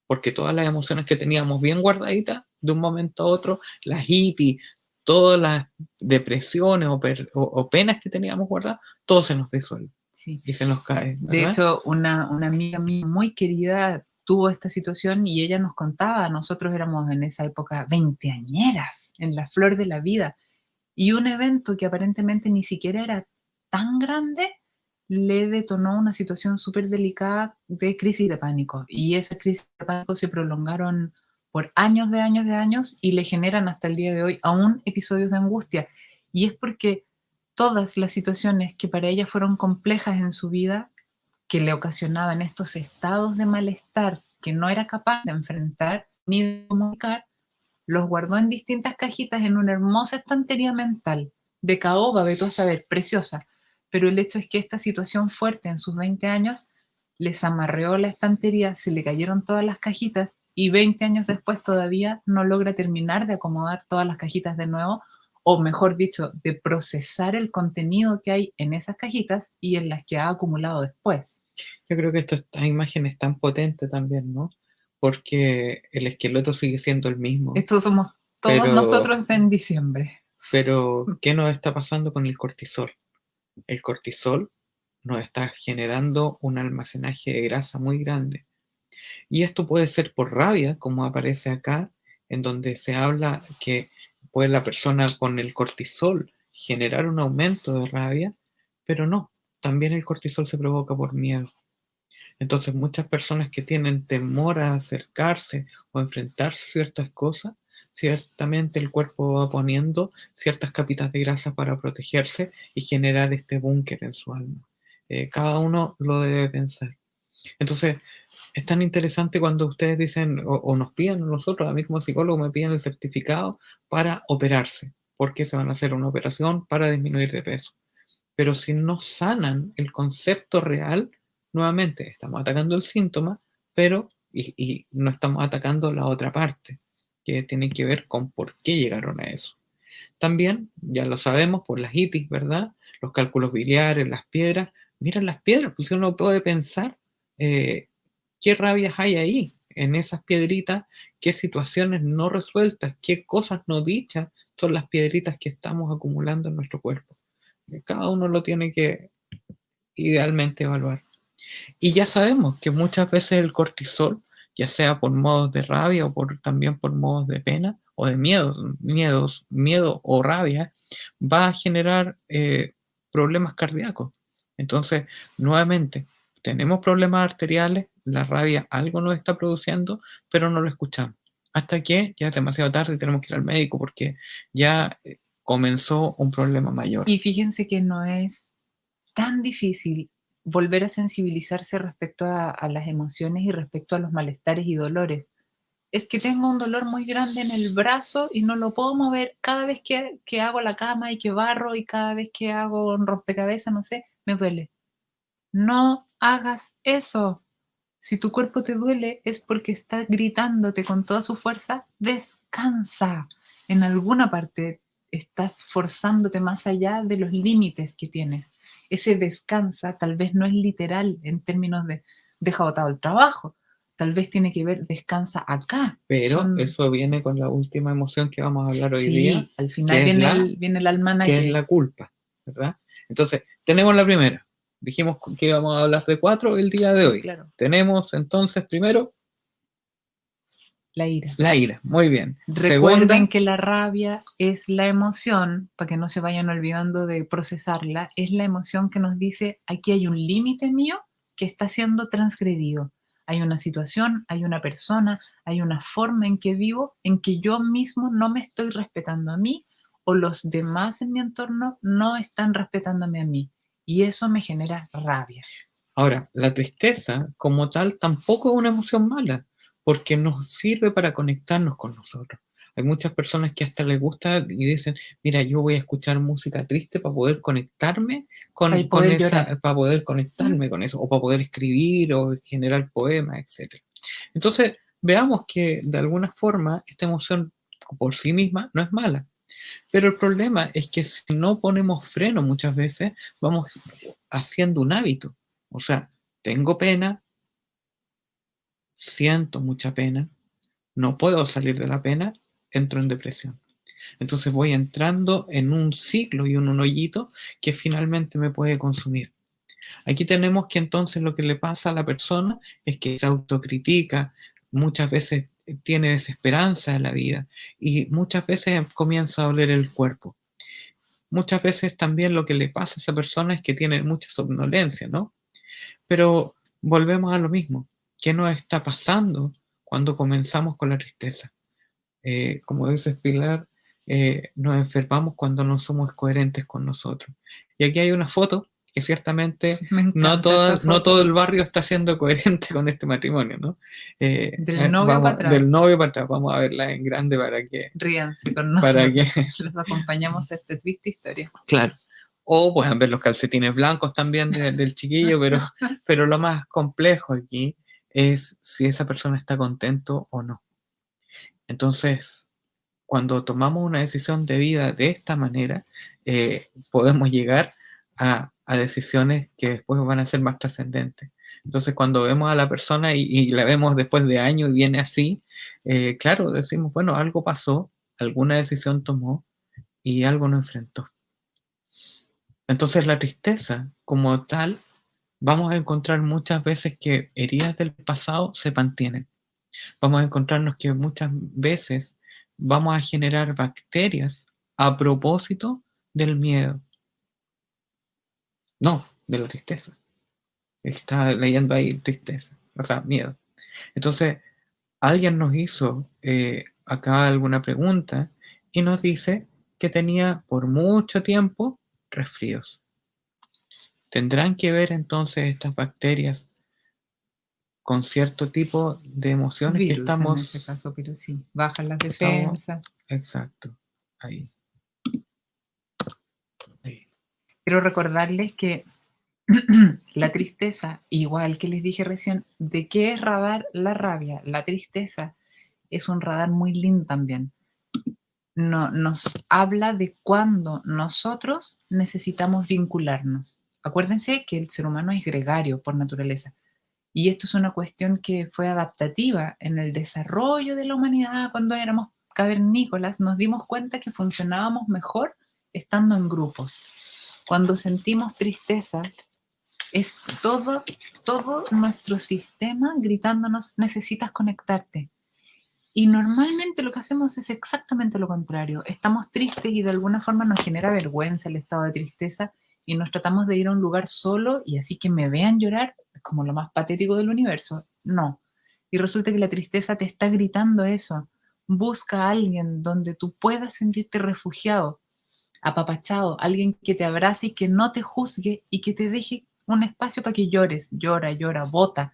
Speaker 2: Porque todas las emociones que teníamos bien guardaditas, de un momento a otro, las hitis, todas las depresiones o penas que teníamos guardadas, todo se nos disuelve.
Speaker 1: Sí.
Speaker 2: Y se nos cae, ¿verdad?
Speaker 1: De hecho, una amiga mía muy querida tuvo esta situación y ella nos contaba, nosotros éramos en esa época veinteañeras, en la flor de la vida, Y un evento que aparentemente ni siquiera era tan grande le detonó una situación súper delicada de crisis de pánico. Y esas crisis de pánico se prolongaron por años de años de años y le generan hasta el día de hoy aún episodios de angustia. Y es porque todas las situaciones que para ella fueron complejas en su vida, que le ocasionaban estos estados de malestar que no era capaz de enfrentar ni de comunicar, los guardó en distintas cajitas en una hermosa estantería mental, de caoba, ve tú a saber, preciosa. Pero el hecho es que esta situación fuerte en sus 20 años les amarreó la estantería, se le cayeron todas las cajitas y 20 años después todavía no logra terminar de acomodar todas las cajitas de nuevo, o mejor dicho, de procesar el contenido que hay en esas cajitas y en las que ha acumulado después.
Speaker 2: Yo creo que esta imagen es tan potente también, ¿no? Porque el esqueleto sigue siendo el mismo,
Speaker 1: Estos somos todos
Speaker 2: pero,
Speaker 1: nosotros en diciembre.
Speaker 2: pero ¿qué nos está pasando con el cortisol? El cortisol nos está generando un almacenaje de grasa muy grande. Y esto puede ser por rabia, como aparece acá, en donde se habla que puede la persona con el cortisol generar un aumento de rabia, pero no, también el cortisol se provoca por miedo. Entonces, muchas personas que tienen temor a acercarse o enfrentarse a ciertas cosas, ciertamente el cuerpo va poniendo ciertas capitas de grasa para protegerse y generar este búnker en su alma. Cada uno lo debe pensar. Entonces, es tan interesante cuando ustedes dicen o nos piden a nosotros, a mí como psicólogo me piden el certificado para operarse, porque se van a hacer una operación para disminuir de peso. Pero si no sanan el concepto real, nuevamente estamos atacando el síntoma, pero y no estamos atacando la otra parte, que tiene que ver con por qué llegaron a eso. También, ya lo sabemos por las itis, ¿verdad? Los cálculos biliares, las piedras. Miren las piedras, pues uno puede pensar eh, qué rabias hay ahí, en esas piedritas, qué situaciones no resueltas, qué cosas no dichas son las piedritas que estamos acumulando en nuestro cuerpo. Cada uno lo tiene que idealmente evaluar. Y ya sabemos que muchas veces el cortisol, ya sea por modos de rabia o también por modos de pena o de miedo o rabia, va a generar problemas cardíacos. Entonces, nuevamente, tenemos problemas arteriales, la rabia algo nos está produciendo, pero no lo escuchamos. Hasta que ya es demasiado tarde y tenemos que ir al médico porque ya comenzó un problema mayor.
Speaker 1: Y fíjense que no es tan difícil volver a sensibilizarse respecto a las emociones y respecto a los malestares y dolores. Es que tengo un dolor muy grande en el brazo y no lo puedo mover cada vez que hago la cama y que barro y cada vez que hago un rompecabezas, no sé, me duele. No hagas eso. Si tu cuerpo te duele es porque está gritándote con toda su fuerza, descansa. En alguna parte estás forzándote más allá de los límites que tienes. Ese descansa tal vez no es literal en términos de deja botado el trabajo. Tal vez tiene que ver descansa acá.
Speaker 2: Pero
Speaker 1: Son,
Speaker 2: eso viene con la última emoción que vamos a hablar hoy día,
Speaker 1: sí, al final
Speaker 2: que es
Speaker 1: viene el
Speaker 2: que es
Speaker 1: almanaque.
Speaker 2: la culpa, ¿verdad? Entonces, tenemos la primera. Dijimos que íbamos a hablar de 4 el día de
Speaker 1: Sí,
Speaker 2: hoy.
Speaker 1: claro.
Speaker 2: Tenemos entonces primero
Speaker 1: La ira.
Speaker 2: la ira. Muy bien.
Speaker 1: Recuerden
Speaker 2: Segunda,
Speaker 1: que la rabia es la emoción, para que no se vayan olvidando de procesarla, es la emoción que nos dice, aquí hay un límite mío que está siendo transgredido. Hay una situación, hay una persona, hay una forma en que vivo en que yo mismo no me estoy respetando a mí o los demás en mi entorno no están respetándome a mí. Y eso me genera rabia.
Speaker 2: ahora, la tristeza como tal tampoco es una emoción mala, porque nos sirve para conectarnos con nosotros. Hay muchas personas que hasta les gusta y dicen, mira, yo voy a escuchar música triste para poder conectarme
Speaker 1: Para
Speaker 2: con
Speaker 1: poder
Speaker 2: esa,
Speaker 1: llorar.
Speaker 2: para poder
Speaker 1: ¿Mm?
Speaker 2: conectarme con eso, o para poder escribir o generar poemas, etc. Entonces, veamos que de alguna forma esta emoción por sí misma no es mala. Pero el problema es que si no ponemos freno muchas veces, vamos haciendo un hábito. O sea, tengo pena, siento mucha pena, no puedo salir de la pena, entro en depresión. Entonces voy entrando en un ciclo y en un hoyito que finalmente me puede consumir. Aquí tenemos que entonces lo que le pasa a la persona es que se autocritica, muchas veces tiene desesperanza en la vida y muchas veces comienza a doler el cuerpo. muchas veces también lo que le pasa a esa persona es que tiene mucha somnolencia, ¿no? Pero volvemos a lo mismo. ¿Qué nos está pasando cuando comenzamos con la tristeza? Como dice Pilar, nos enfermamos cuando no somos coherentes con nosotros. Y aquí hay una foto que ciertamente
Speaker 1: Me
Speaker 2: no,
Speaker 1: encanta esta
Speaker 2: no todo
Speaker 1: foto
Speaker 2: el barrio está siendo coherente con este matrimonio, ¿no?
Speaker 1: del novio para
Speaker 2: Vamos,
Speaker 1: atrás.
Speaker 2: del novio para atrás, vamos a verla en grande
Speaker 1: Ríanse con
Speaker 2: para que,
Speaker 1: nosotros. Los acompañamos a esta triste historia.
Speaker 2: claro. O pueden ver los calcetines blancos también del chiquillo, pero lo más complejo aquí es si esa persona está contento o no. Entonces, cuando tomamos una decisión de vida de esta manera, podemos llegar a decisiones que después van a ser más trascendentes. Entonces, cuando vemos a la persona y la vemos después de años y viene así, claro, decimos, bueno, algo pasó, alguna decisión tomó y algo no enfrentó. Entonces, la tristeza como tal, vamos a encontrar muchas veces que heridas del pasado se mantienen. Vamos a encontrarnos que muchas veces vamos a generar bacterias a propósito del miedo, no de la tristeza. Está leyendo ahí tristeza, o sea, miedo. Entonces, alguien nos hizo acá alguna pregunta y nos dice que tenía por mucho tiempo resfríos. ¿Tendrán que ver entonces estas bacterias con cierto tipo de emociones que
Speaker 1: Virus en ese
Speaker 2: estamos,
Speaker 1: caso, pero sí, bajan las
Speaker 2: estamos,
Speaker 1: defensas.
Speaker 2: exacto, ahí, ahí.
Speaker 1: Quiero recordarles que la tristeza, igual que les dije recién, ¿de qué es radar la rabia? La tristeza es un radar muy lindo también. No, nos habla de cuando nosotros necesitamos vincularnos. Acuérdense que el ser humano es gregario por naturaleza. Y esto es una cuestión que fue adaptativa en el desarrollo de la humanidad cuando éramos cavernícolas. Nos dimos cuenta que funcionábamos mejor estando en grupos. Cuando sentimos tristeza, es todo nuestro sistema gritándonos, necesitas conectarte. Y normalmente lo que hacemos es exactamente lo contrario. Estamos tristes y de alguna forma nos genera vergüenza el estado de tristeza y nos tratamos de ir a un lugar solo y así que me vean llorar es como lo más patético del universo. No. Y resulta que la tristeza te está gritando eso. Busca a alguien donde tú puedas sentirte refugiado, apapachado, alguien que te abrace y que no te juzgue y que te deje un espacio para que llores. Llora, llora, bota.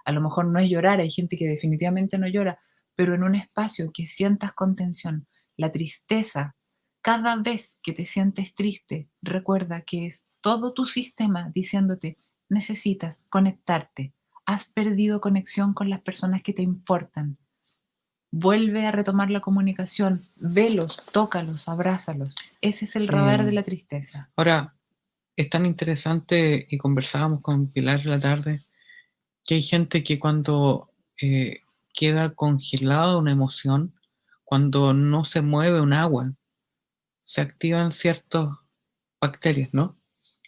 Speaker 1: A lo mejor no es llorar, hay gente que definitivamente no llora, pero en un espacio que sientas contención. La tristeza, cada vez que te sientes triste, recuerda que es todo tu sistema diciéndote, necesitas conectarte, has perdido conexión con las personas que te importan. Vuelve a retomar la comunicación, velos, tócalos, abrázalos. Ese es el radar de
Speaker 2: Sí.
Speaker 1: la tristeza.
Speaker 2: Ahora, es tan interesante y conversábamos con Pilar en la tarde que hay gente que cuando queda congelada una emoción, cuando no se mueve un agua, se activan ciertas bacterias, ¿no?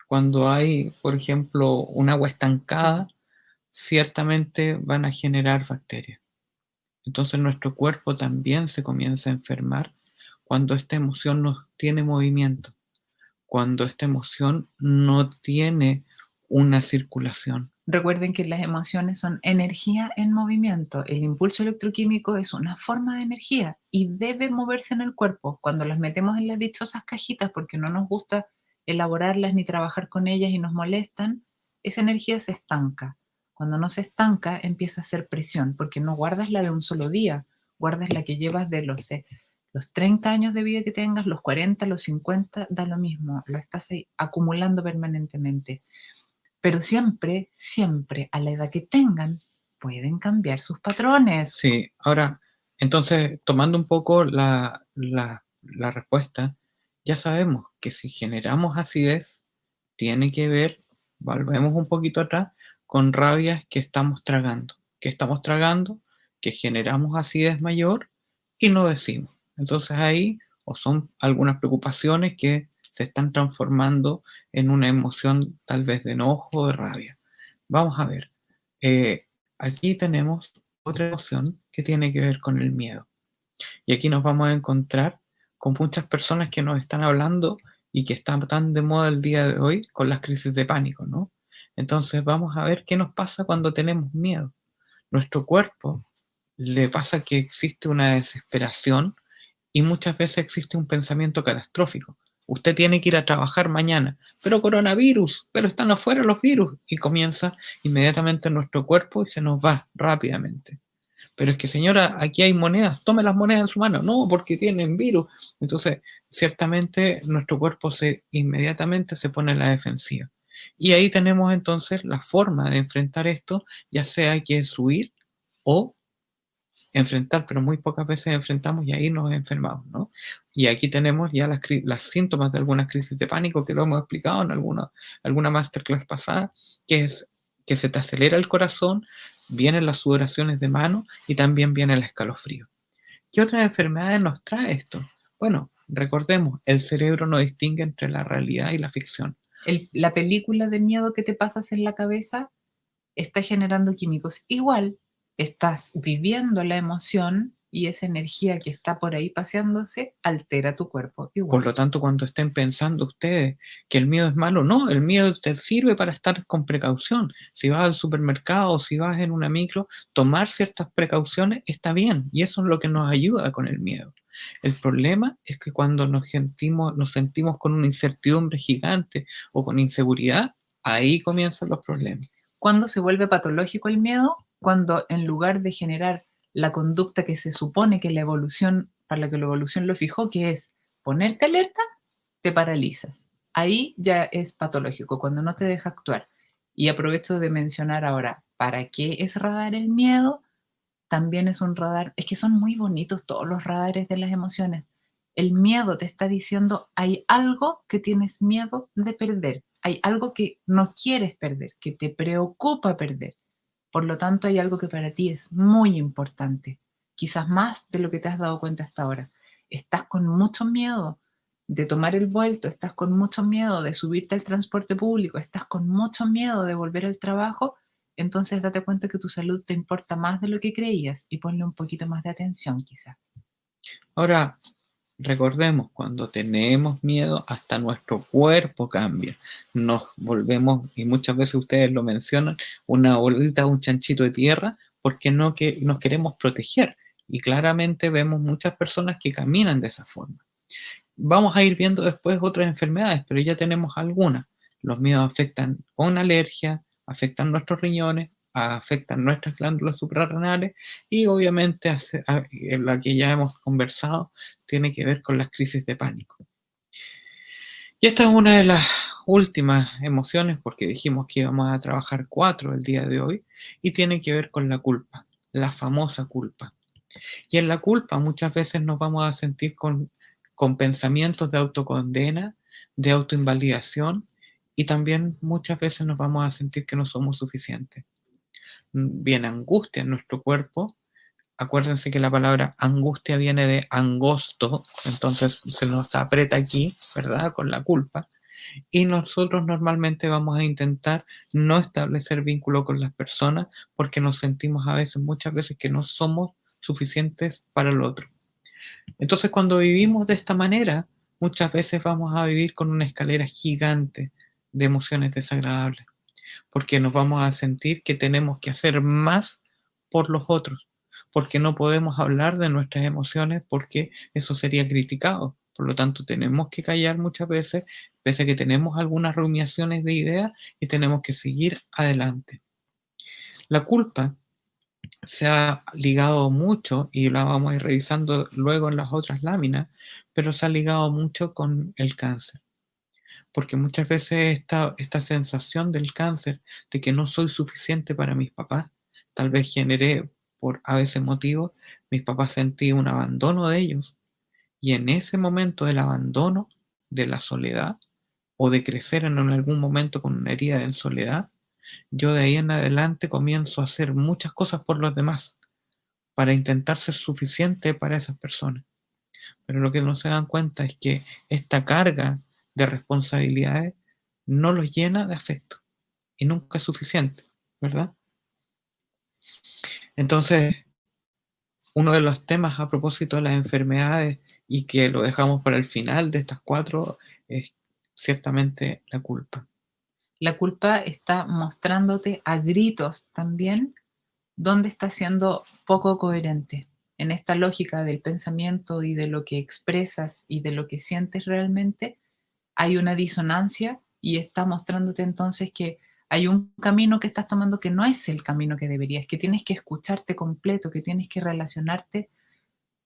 Speaker 2: Cuando hay, por ejemplo, un agua estancada, ciertamente van a generar bacterias. Entonces nuestro cuerpo también se comienza a enfermar cuando esta emoción no tiene movimiento, cuando esta emoción no tiene una circulación.
Speaker 1: Recuerden que las emociones son energía en movimiento. El impulso electroquímico es una forma de energía y debe moverse en el cuerpo. Cuando las metemos en las dichosas cajitas porque no nos gusta elaborarlas ni trabajar con ellas y nos molestan, esa energía se estanca. Cuando no se estanca, empieza a hacer presión porque no guardas la de un solo día, guardas la que llevas de los 30 años de vida que tengas, los 40, los 50, da lo mismo, lo estás ahí acumulando permanentemente. Pero siempre, siempre, a la edad que tengan, pueden cambiar sus patrones.
Speaker 2: Sí, ahora, entonces, tomando un poco la respuesta, ya sabemos que si generamos acidez, tiene que ver, volvemos un poquito atrás, con rabias que estamos tragando, que generamos acidez mayor y no decimos. Entonces ahí, o son algunas preocupaciones que se están transformando en una emoción tal vez de enojo o de rabia. Vamos a ver, aquí tenemos otra emoción que tiene que ver con el miedo. Y aquí nos vamos a encontrar con muchas personas que nos están hablando y que está tan de moda el día de hoy con las crisis de pánico, ¿no? Entonces vamos a ver qué nos pasa cuando tenemos miedo. Nuestro cuerpo le pasa que existe una desesperación y muchas veces existe un pensamiento catastrófico. Usted tiene que ir a trabajar mañana, pero coronavirus, pero están afuera los virus. Y comienza inmediatamente nuestro cuerpo y se nos va rápidamente. Pero es que señora, aquí hay monedas, tome las monedas en su mano. No, porque tienen virus. Entonces, ciertamente nuestro cuerpo inmediatamente se pone en la defensiva. Y ahí tenemos entonces la forma de enfrentar esto, ya sea que es huir o enfrentar, pero muy pocas veces enfrentamos y ahí nos enfermamos, ¿no? Y aquí tenemos ya las síntomas de algunas crisis de pánico que lo hemos explicado en alguna masterclass pasada, que es que se te acelera el corazón, vienen las sudoraciones de mano y también viene el escalofrío. ¿Qué otras enfermedades nos trae esto? Bueno, recordemos, el cerebro no distingue entre la realidad y la ficción.
Speaker 1: La película de miedo que te pasas en la cabeza está generando químicos. Igual estás viviendo la emoción y esa energía que está por ahí paseándose altera tu cuerpo
Speaker 2: Por
Speaker 1: igual.
Speaker 2: lo tanto, cuando estén pensando ustedes que el miedo es malo, no, el miedo te sirve para estar con precaución. Si vas al supermercado o si vas en una micro, tomar ciertas precauciones está bien y eso es lo que nos ayuda con el miedo. El problema es que cuando nos sentimos con una incertidumbre gigante o con inseguridad, ahí comienzan los problemas.
Speaker 1: ¿Cuándo se vuelve patológico el miedo? Cuando en lugar de generar la conducta que se supone que la evolución, para la que la evolución lo fijó, que es ponerte alerta, te paralizas. Ahí ya es patológico, cuando no te deja actuar. Y aprovecho de mencionar ahora, ¿para qué es radar el miedo? También es un radar, es que son muy bonitos todos los radares de las emociones. El miedo te está diciendo, hay algo que tienes miedo de perder, hay algo que no quieres perder, que te preocupa perder. Por lo tanto, hay algo que para ti es muy importante, quizás más de lo que te has dado cuenta hasta ahora. Estás con mucho miedo de tomar el vuelto, estás con mucho miedo de subirte al transporte público, estás con mucho miedo de volver al trabajo, entonces date cuenta que tu salud te importa más de lo que creías y ponle un poquito más de atención quizás.
Speaker 2: Ahora, recordemos, cuando tenemos miedo, hasta nuestro cuerpo cambia. Nos volvemos, y muchas veces ustedes lo mencionan, una bolita, un chanchito de tierra, porque no que nos queremos proteger. Y claramente vemos muchas personas que caminan de esa forma. Vamos a ir viendo después otras enfermedades, pero ya tenemos algunas. Los miedos afectan con alergia, afectan nuestros riñones, afectan nuestras glándulas suprarrenales y obviamente en la que ya hemos conversado tiene que ver con las crisis de pánico. Y esta es una de las últimas emociones porque dijimos que íbamos a trabajar 4 el día de hoy y tiene que ver con la culpa, la famosa culpa. Y en la culpa muchas veces nos vamos a sentir con pensamientos de autocondena, de autoinvalidación y también muchas veces nos vamos a sentir que no somos suficientes. Viene angustia en nuestro cuerpo. Acuérdense que la palabra angustia viene de angosto, entonces se nos aprieta aquí, ¿verdad? Con la culpa. Y nosotros normalmente vamos a intentar no establecer vínculo con las personas porque nos sentimos a veces, muchas veces, que no somos suficientes para el otro. Entonces, cuando vivimos de esta manera, muchas veces vamos a vivir con una escalera gigante de emociones desagradables, porque nos vamos a sentir que tenemos que hacer más por los otros, porque no podemos hablar de nuestras emociones porque eso sería criticado. Por lo tanto, tenemos que callar muchas veces, pese a que tenemos algunas rumiaciones de ideas y tenemos que seguir adelante. La culpa se ha ligado mucho, y la vamos a ir revisando luego en las otras láminas, pero se ha ligado mucho con el cáncer. Porque muchas veces esta sensación del cáncer, de que no soy suficiente para mis papás, tal vez generé por a veces motivos, mis papás sentí un abandono de ellos. Y en ese momento del abandono, de la soledad, o de crecer en algún momento con una herida en soledad, yo de ahí en adelante comienzo a hacer muchas cosas por los demás para intentar ser suficiente para esas personas. Pero lo que no se dan cuenta es que esta carga de responsabilidades no los llena de afecto y nunca es suficiente, ¿verdad? Entonces, uno de los temas a propósito de las enfermedades y que lo dejamos para el final de estas 4 ciertamente la culpa.
Speaker 1: La culpa está mostrándote a gritos también dónde está siendo poco coherente. En esta lógica del pensamiento y de lo que expresas y de lo que sientes realmente, hay una disonancia y está mostrándote entonces que hay un camino que estás tomando que no es el camino que deberías, que tienes que escucharte completo, que tienes que relacionarte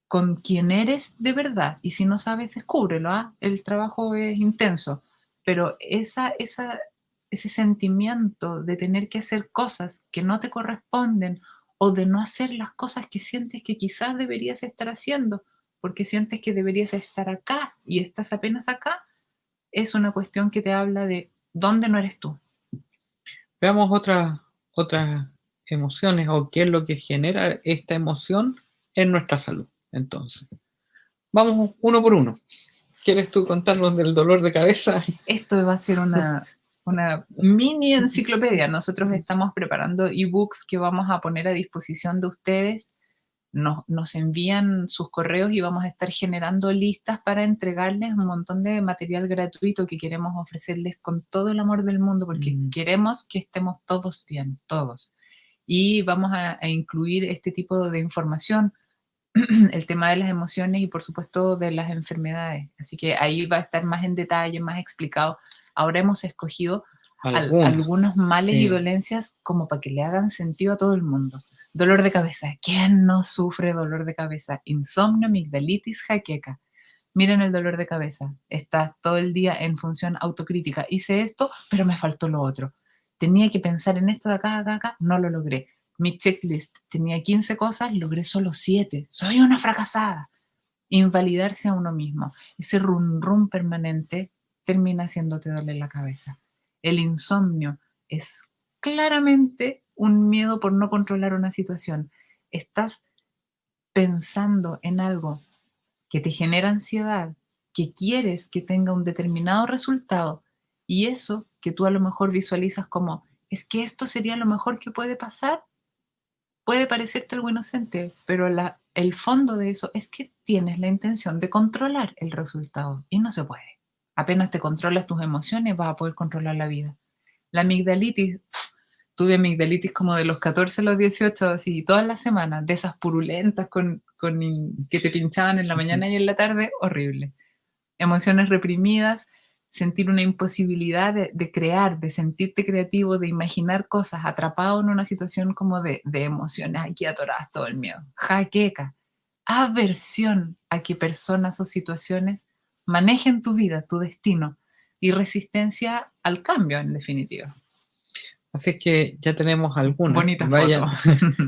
Speaker 1: con quien eres de verdad. Y si no sabes, descúbrelo, ¿ah? El trabajo es intenso, pero ese sentimiento de tener que hacer cosas que no te corresponden o de no hacer las cosas que sientes que quizás deberías estar haciendo, porque sientes que deberías estar acá y estás apenas acá, es una cuestión que te habla de dónde no eres tú.
Speaker 2: Veamos otras emociones o qué es lo que genera esta emoción en nuestra salud. Entonces, vamos uno por uno. ¿Quieres tú contarnos del dolor de cabeza?
Speaker 1: Esto va a ser una mini enciclopedia. Nosotros estamos preparando ebooks que vamos a poner a disposición de ustedes. Nos envían sus correos y vamos a estar generando listas para entregarles un montón de material gratuito que queremos ofrecerles con todo el amor del mundo, porque queremos que estemos todos bien, todos. Y vamos a incluir este tipo de información, el tema de las emociones y por supuesto de las enfermedades. Así que ahí va a estar más en detalle, más explicado. Ahora hemos escogido algunos males y
Speaker 2: sí.
Speaker 1: dolencias como para que le hagan sentido a todo el mundo. Dolor de cabeza. ¿Quién no sufre dolor de cabeza? Insomnio, amigdalitis, jaqueca. Miren el dolor de cabeza. Estás todo el día en función autocrítica. Hice esto, pero me faltó lo otro. Tenía que pensar en esto de acá, acá, acá. No lo logré. Mi checklist tenía 15 cosas, logré solo 7. Soy una fracasada. Invalidarse a uno mismo. Ese rum rum permanente termina haciéndote doler la cabeza. El insomnio es claramente un miedo por no controlar una situación. Estás pensando en algo que te genera ansiedad, que quieres que tenga un determinado resultado y eso que tú a lo mejor visualizas como, es que esto sería lo mejor que puede pasar, puede parecerte algo inocente, pero el fondo de eso es que tienes la intención de controlar el resultado y no se puede. Apenas te controlas tus emociones, vas a poder controlar la vida. La amigdalitis, tuve amigdalitis como de los 14 a los 18, así, todas las semanas, de esas purulentas que te pinchaban en la mañana y en la tarde, horrible. Emociones reprimidas, sentir una imposibilidad de crear, de sentirte creativo, de imaginar cosas, atrapado en una situación como de emociones aquí atoradas, todo el miedo. Jaqueca, aversión a que personas o situaciones manejen tu vida, tu destino, y resistencia al cambio, en definitiva.
Speaker 2: Así es que ya tenemos algunas.
Speaker 1: Bonita foto.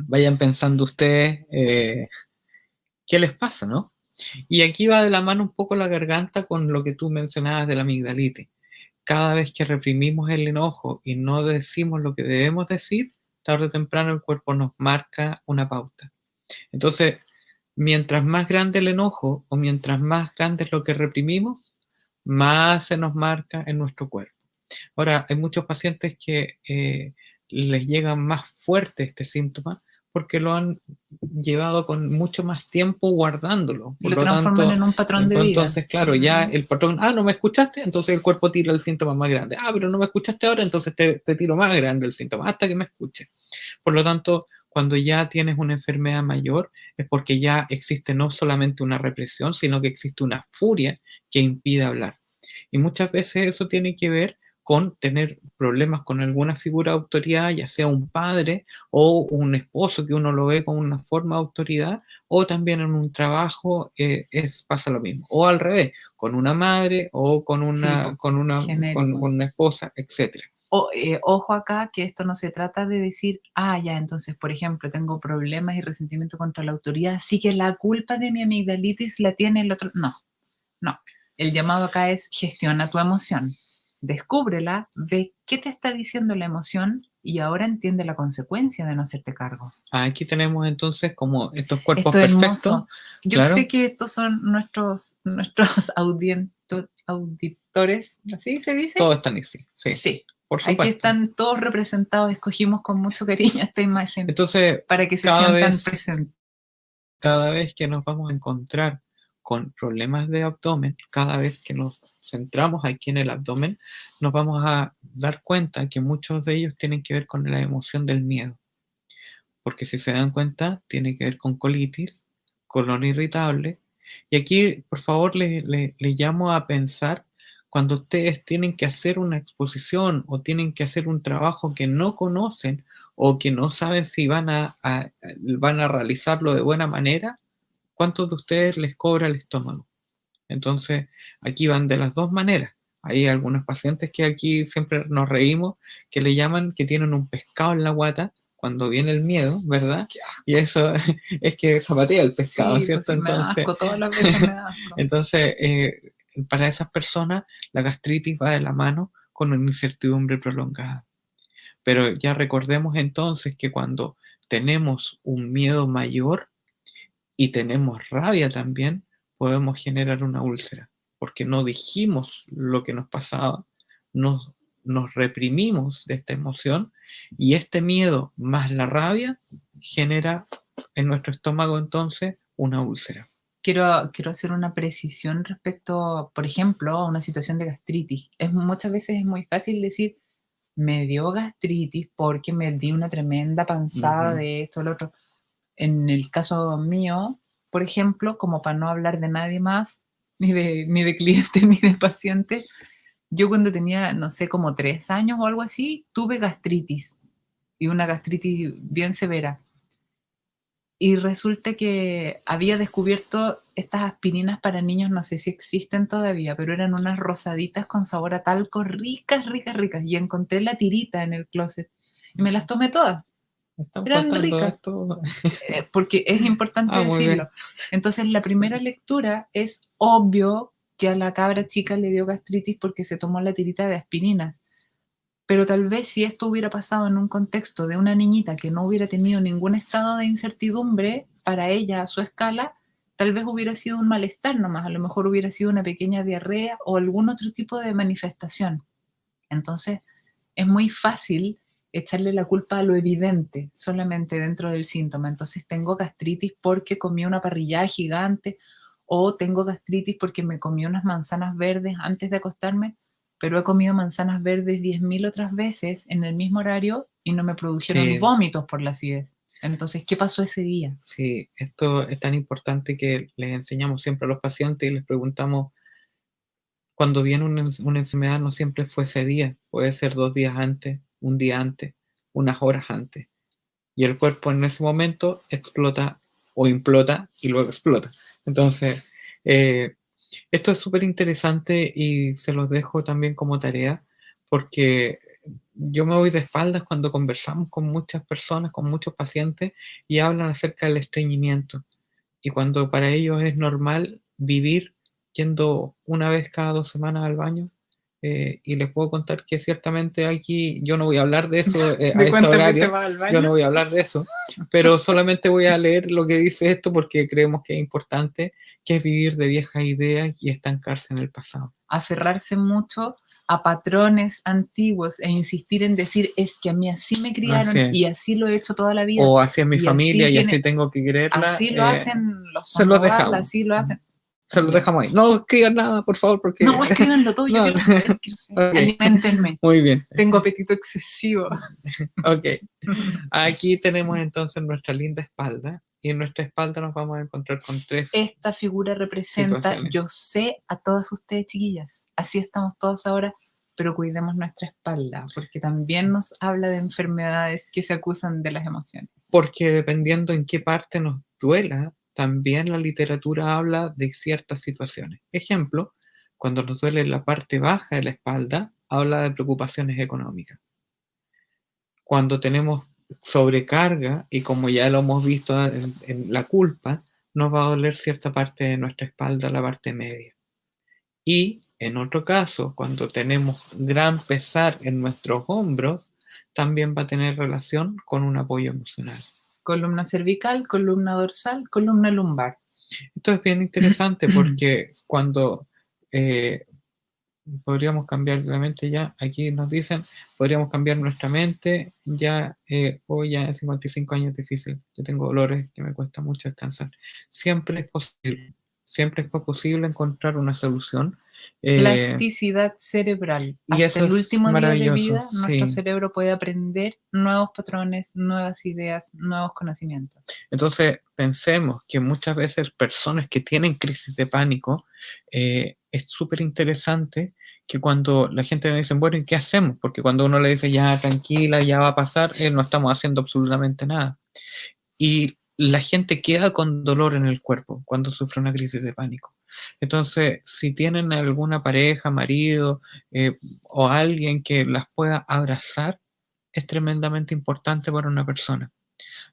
Speaker 2: Vayan pensando ustedes qué les pasa, ¿no? Y aquí va de la mano un poco la garganta con lo que tú mencionabas de la amigdalitis. Cada vez que reprimimos el enojo y no decimos lo que debemos decir, tarde o temprano el cuerpo nos marca una pauta. Entonces, mientras más grande el enojo o mientras más grande es lo que reprimimos, más se nos marca en nuestro cuerpo. Ahora, hay muchos pacientes que les llega más fuerte este síntoma porque lo han llevado con mucho más tiempo guardándolo. Por
Speaker 1: Lo
Speaker 2: lo
Speaker 1: transforman
Speaker 2: tanto,
Speaker 1: en un patrón de vida.
Speaker 2: entonces, claro, ya el patrón, no me escuchaste, entonces el cuerpo tira el síntoma más grande. Pero no me escuchaste ahora, entonces te tiro más grande el síntoma, hasta que me escuche. Por lo tanto, cuando ya tienes una enfermedad mayor, es porque ya existe no solamente una represión, sino que existe una furia que impide hablar. Y muchas veces eso tiene que ver con tener problemas con alguna figura de autoridad, ya sea un padre o un esposo que uno lo ve con una forma de autoridad, o también en un trabajo pasa lo mismo. O al revés, con una madre o con una, con una esposa, etc.
Speaker 1: Ojo acá que esto no se trata de decir, ya, entonces, por ejemplo, tengo problemas y resentimiento contra la autoridad, así que la culpa de mi amigdalitis la tiene el otro. No, no. El llamado acá es gestiona tu emoción. Descúbrela, ve qué te está diciendo la emoción y ahora entiende la consecuencia de no hacerte cargo.
Speaker 2: Aquí tenemos entonces como estos cuerpos
Speaker 1: Esto es
Speaker 2: perfectos.
Speaker 1: hermoso. Yo
Speaker 2: claro.
Speaker 1: sé que estos son nuestros auditores, ¿así se dice?
Speaker 2: Todos están así, sí.
Speaker 1: Sí.
Speaker 2: Por supuesto.
Speaker 1: Aquí están todos representados, escogimos con mucho cariño esta imagen.
Speaker 2: Entonces,
Speaker 1: para que se sientan presentes.
Speaker 2: Cada vez que nos vamos a encontrar con problemas de abdomen, cada vez que nos centramos aquí en el abdomen, nos vamos a dar cuenta que muchos de ellos tienen que ver con la emoción del miedo. Porque si se dan cuenta, tiene que ver con colitis, colon irritable. Y aquí, por favor, le llamo a pensar cuando ustedes tienen que hacer una exposición o tienen que hacer un trabajo que no conocen o que no saben si van a realizarlo de buena manera, ¿cuántos de ustedes les cobra el estómago? Entonces, aquí van de las dos maneras. Hay algunos pacientes que aquí siempre nos reímos, que le llaman que tienen un pescado en la guata cuando viene el miedo, ¿verdad? Y eso es que zapatea el pescado,
Speaker 1: Sí, pues
Speaker 2: ¿cierto?
Speaker 1: sí, me da
Speaker 2: Entonces,
Speaker 1: asco, todas las veces me da asco.
Speaker 2: entonces para esas personas, la gastritis va de la mano con una incertidumbre prolongada. Pero ya recordemos entonces que cuando tenemos un miedo mayor, y tenemos rabia también, podemos generar una úlcera, porque no dijimos lo que nos pasaba, nos, nos reprimimos de esta emoción y este miedo más la rabia genera en nuestro estómago entonces una úlcera.
Speaker 1: Quiero hacer una precisión respecto, por ejemplo, a una situación de gastritis. Muchas veces es muy fácil decir, me dio gastritis porque me di una tremenda panzada
Speaker 2: Ujú.
Speaker 1: de esto o lo otro. En el caso mío, por ejemplo, como para no hablar de nadie más, ni de clientes, ni de pacientes, yo cuando tenía, no sé, como 3 años o algo así, tuve gastritis y una gastritis bien severa. Y resulta que había descubierto estas aspirinas para niños, no sé si existen todavía, pero eran unas rosaditas con sabor a talco, ricas, ricas, ricas. Y encontré la tirita en el closet y me las tomé todas.
Speaker 2: ¿Están
Speaker 1: Eran
Speaker 2: contando
Speaker 1: ricas,
Speaker 2: esto?
Speaker 1: porque es importante
Speaker 2: Muy bien.
Speaker 1: decirlo. Entonces, la primera lectura es obvio que a la cabra chica le dio gastritis porque se tomó la tirita de aspirinas. Pero tal vez si esto hubiera pasado en un contexto de una niñita que no hubiera tenido ningún estado de incertidumbre para ella a su escala, tal vez hubiera sido un malestar nomás, a lo mejor hubiera sido una pequeña diarrea o algún otro tipo de manifestación. Entonces, es muy fácil echarle la culpa a lo evidente solamente dentro del síntoma. Entonces, tengo gastritis porque comí una parrillada gigante o tengo gastritis porque me comí unas manzanas verdes antes de acostarme, pero he comido manzanas verdes 10.000 otras veces en el mismo horario y no me produjeron
Speaker 2: Sí,
Speaker 1: vómitos por la acidez. Entonces, ¿qué pasó ese día?
Speaker 2: sí, esto es tan importante que les enseñamos siempre a los pacientes y les preguntamos, cuando viene una enfermedad no siempre fue ese día, puede ser 2 días antes, un día antes, unas horas antes. Y el cuerpo en ese momento explota o implota y luego explota. Entonces, eh, esto es súper interesante y se los dejo también como tarea porque yo me voy de espaldas cuando conversamos con muchas personas, con muchos pacientes y hablan acerca del estreñimiento. Y cuando para ellos es normal vivir yendo una vez cada 2 semanas al baño, y les puedo contar que ciertamente aquí yo no voy a hablar de eso a
Speaker 1: ¿De
Speaker 2: este
Speaker 1: cuántas veces
Speaker 2: horario,
Speaker 1: va al
Speaker 2: yo no
Speaker 1: baño?
Speaker 2: voy a hablar de eso, pero solamente voy a leer lo que dice esto porque creemos que es importante, que es vivir de viejas ideas y estancarse en el pasado.
Speaker 1: Aferrarse mucho a patrones antiguos e insistir en decir, es que a mí así me
Speaker 2: Así
Speaker 1: criaron
Speaker 2: es.
Speaker 1: y así lo he hecho toda la vida
Speaker 2: O así es mi
Speaker 1: y así
Speaker 2: familia y así
Speaker 1: tiene,
Speaker 2: tengo que quererla,
Speaker 1: así lo hacen los
Speaker 2: se los
Speaker 1: Sandoval,
Speaker 2: dejamos.
Speaker 1: así lo hacen.
Speaker 2: Se los
Speaker 1: Ya.
Speaker 2: dejamos ahí. No escriban nada, por favor, porque...
Speaker 1: No, escríbanlo todo, yo
Speaker 2: no.
Speaker 1: quiero saber, quiero saber.
Speaker 2: Ok,
Speaker 1: Aliméntenme,
Speaker 2: muy bien.
Speaker 1: tengo apetito excesivo.
Speaker 2: Ok, aquí tenemos entonces nuestra linda espalda y en nuestra espalda nos vamos a encontrar con 3
Speaker 1: Esta figura representa,
Speaker 2: situaciones.
Speaker 1: yo sé a todas ustedes, chiquillas, así estamos todos ahora, pero cuidemos nuestra espalda, porque también nos habla de enfermedades que se acusan de las emociones.
Speaker 2: Porque dependiendo en qué parte nos duela, también la literatura habla de ciertas situaciones. Ejemplo, cuando nos duele la parte baja de la espalda, habla de preocupaciones económicas. Cuando tenemos sobrecarga, y como ya lo hemos visto en la culpa, nos va a doler cierta parte de nuestra espalda, la parte media. Y en otro caso, cuando tenemos gran pesar en nuestros hombros, también va a tener relación con un apoyo emocional.
Speaker 1: Columna cervical, columna dorsal, columna lumbar.
Speaker 2: Esto es bien interesante porque cuando podríamos cambiar la mente ya, aquí nos dicen, podríamos cambiar nuestra mente, ya hoy ya a 55 años es difícil, yo tengo dolores que me cuesta mucho descansar. Siempre es posible. siempre fue posible encontrar una solución. eh,
Speaker 1: Plasticidad cerebral.
Speaker 2: y
Speaker 1: Hasta
Speaker 2: eso
Speaker 1: el
Speaker 2: es
Speaker 1: último día de
Speaker 2: maravilloso,
Speaker 1: vida, nuestro
Speaker 2: sí.
Speaker 1: cerebro puede aprender nuevos patrones, nuevas ideas, nuevos conocimientos.
Speaker 2: Entonces, pensemos que muchas veces personas que tienen crisis de pánico, es súper interesante que cuando la gente me dice, bueno, ¿y qué hacemos? Porque cuando uno le dice, ya tranquila, ya va a pasar, no estamos haciendo absolutamente nada. Y la gente queda con dolor en el cuerpo cuando sufre una crisis de pánico. Entonces, si tienen alguna pareja, marido, o alguien que las pueda abrazar, es tremendamente importante para una persona.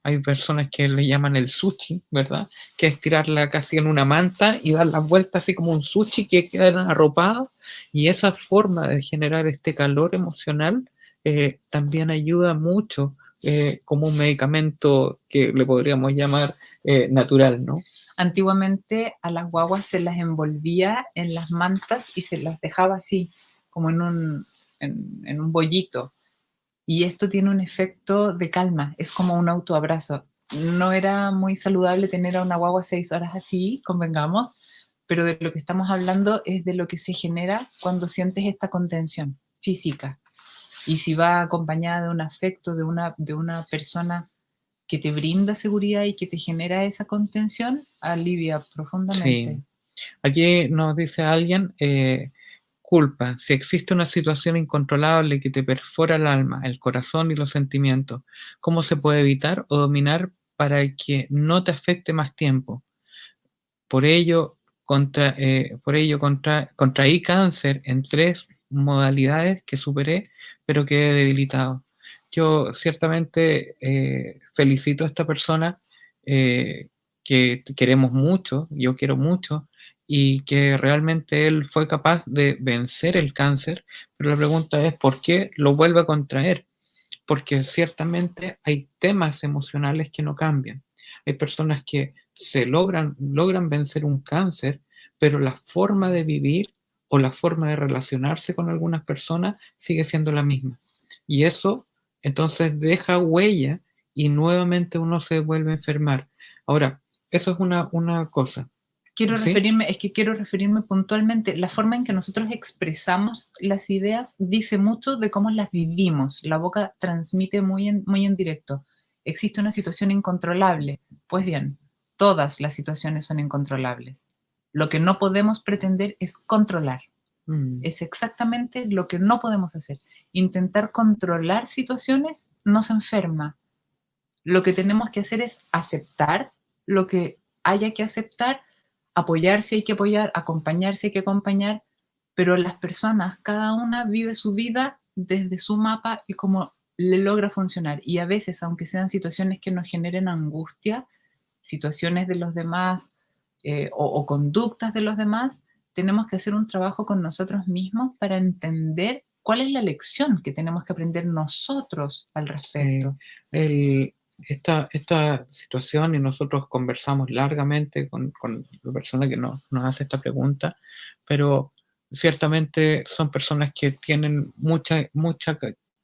Speaker 2: Hay personas que le llaman el sushi, ¿verdad? Que es tirarla casi en una manta y dar las vueltas así como un sushi que queda arropado. Y esa forma de generar este calor emocional también ayuda mucho como un medicamento que le podríamos llamar natural, ¿no?
Speaker 1: Antiguamente a las guaguas se las envolvía en las mantas y se las dejaba así, como en un bollito. Y esto tiene un efecto de calma, es como un autoabrazo. No era muy saludable tener a una guagua 6 horas así, convengamos, pero de lo que estamos hablando es de lo que se genera cuando sientes esta contención física. Y si va acompañada de un afecto, de una persona que te brinda seguridad y que te genera esa contención, alivia
Speaker 2: Sí.
Speaker 1: profundamente.
Speaker 2: Aquí nos dice alguien, culpa, si existe una situación incontrolable que te perfora el alma, el corazón y los sentimientos, ¿cómo se puede evitar o dominar para que no te afecte más tiempo? Por ello, contraí cáncer en 3 modalidades que superé, pero quedé debilitado. Yo ciertamente felicito a esta persona que queremos mucho, yo quiero mucho, y que realmente él fue capaz de vencer el cáncer, pero la pregunta es, ¿por qué lo vuelve a contraer? Porque ciertamente hay temas emocionales que no cambian. Hay personas que logran vencer un cáncer, pero la forma de vivir o la forma de relacionarse con algunas personas sigue siendo la misma. Y eso entonces deja huella y nuevamente uno se vuelve a enfermar. Ahora, eso es una cosa, ¿sí?
Speaker 1: Quiero referirme puntualmente, la forma en que nosotros expresamos las ideas dice mucho de cómo las vivimos. La boca transmite muy en directo. Existe una situación incontrolable. Pues bien, todas las situaciones son incontrolables. Lo que no podemos pretender es controlar.
Speaker 2: Mm,
Speaker 1: Es exactamente lo que no podemos hacer. Intentar controlar situaciones nos enferma. Lo que tenemos que hacer es aceptar lo que haya que aceptar, apoyar si hay que apoyar, acompañar si hay que acompañar, pero las personas, cada una vive su vida desde su mapa y cómo le logra funcionar. Y a veces, aunque sean situaciones que nos generen angustia, situaciones de los demás o conductas de los demás, tenemos que hacer un trabajo con nosotros mismos para entender cuál es la lección que tenemos que aprender nosotros al
Speaker 2: sí.
Speaker 1: respecto.
Speaker 2: Esta situación, y nosotros conversamos largamente con la persona que nos hace esta pregunta, pero ciertamente son personas que tienen mucha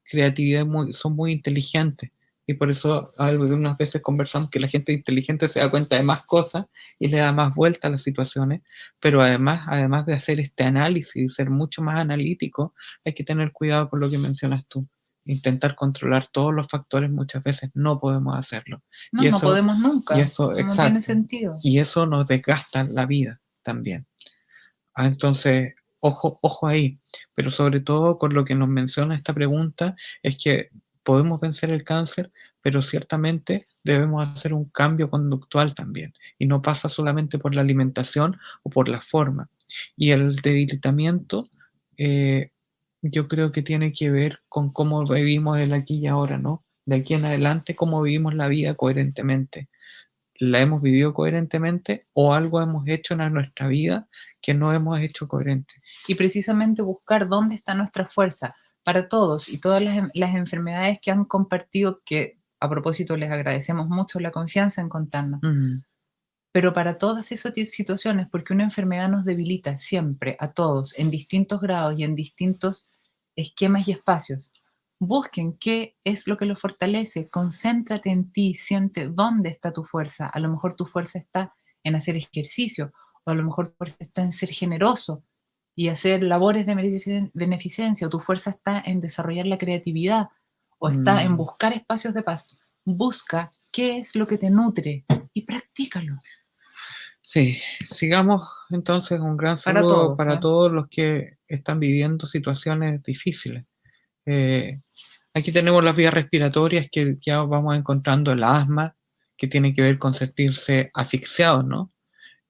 Speaker 2: creatividad, son muy inteligentes. Y por eso algunas veces conversamos que la gente inteligente se da cuenta de más cosas y le da más vuelta a las situaciones, pero además de hacer este análisis y ser mucho más analítico, hay que tener cuidado con lo que mencionas tú. Intentar controlar todos los factores muchas veces no podemos hacerlo.
Speaker 1: No,
Speaker 2: Y
Speaker 1: no
Speaker 2: eso,
Speaker 1: podemos
Speaker 2: y
Speaker 1: nunca,
Speaker 2: eso,
Speaker 1: no tiene
Speaker 2: exacto.
Speaker 1: sentido.
Speaker 2: Y eso nos desgasta la vida también. Entonces, ojo ahí. Pero sobre todo con lo que nos menciona esta pregunta, es que podemos vencer el cáncer, pero ciertamente debemos hacer un cambio conductual también. Y no pasa solamente por la alimentación o por la forma. Y el debilitamiento, eh, yo creo que tiene que ver con cómo vivimos el aquí y ahora, ¿no? De aquí en adelante, cómo vivimos la vida coherentemente. ¿La hemos vivido coherentemente o algo hemos hecho en nuestra vida que no hemos hecho coherente?
Speaker 1: Y precisamente buscar dónde está nuestra fuerza para todos y todas las enfermedades que han compartido, que a propósito les agradecemos mucho la confianza en contarnos,
Speaker 2: Mm,
Speaker 1: pero para todas esas situaciones, porque una enfermedad nos debilita siempre, a todos, en distintos grados y en distintos esquemas y espacios. Busquen qué es lo que lo fortalece, concéntrate en ti, siente dónde está tu fuerza. A lo mejor tu fuerza está en hacer ejercicio o a lo mejor tu fuerza está en ser generoso y hacer labores de beneficencia, o tu fuerza está en desarrollar la creatividad, o está en
Speaker 2: Mm,
Speaker 1: buscar espacios de paz. Busca qué es lo que te nutre y practícalo
Speaker 2: sí, sigamos entonces. Un gran
Speaker 1: para
Speaker 2: saludo
Speaker 1: todos,
Speaker 2: para
Speaker 1: ¿eh?
Speaker 2: todos los que están viviendo situaciones difíciles. Eh, Aquí tenemos las vías respiratorias que ya vamos encontrando el asma, que tiene que ver con sentirse asfixiados, ¿no?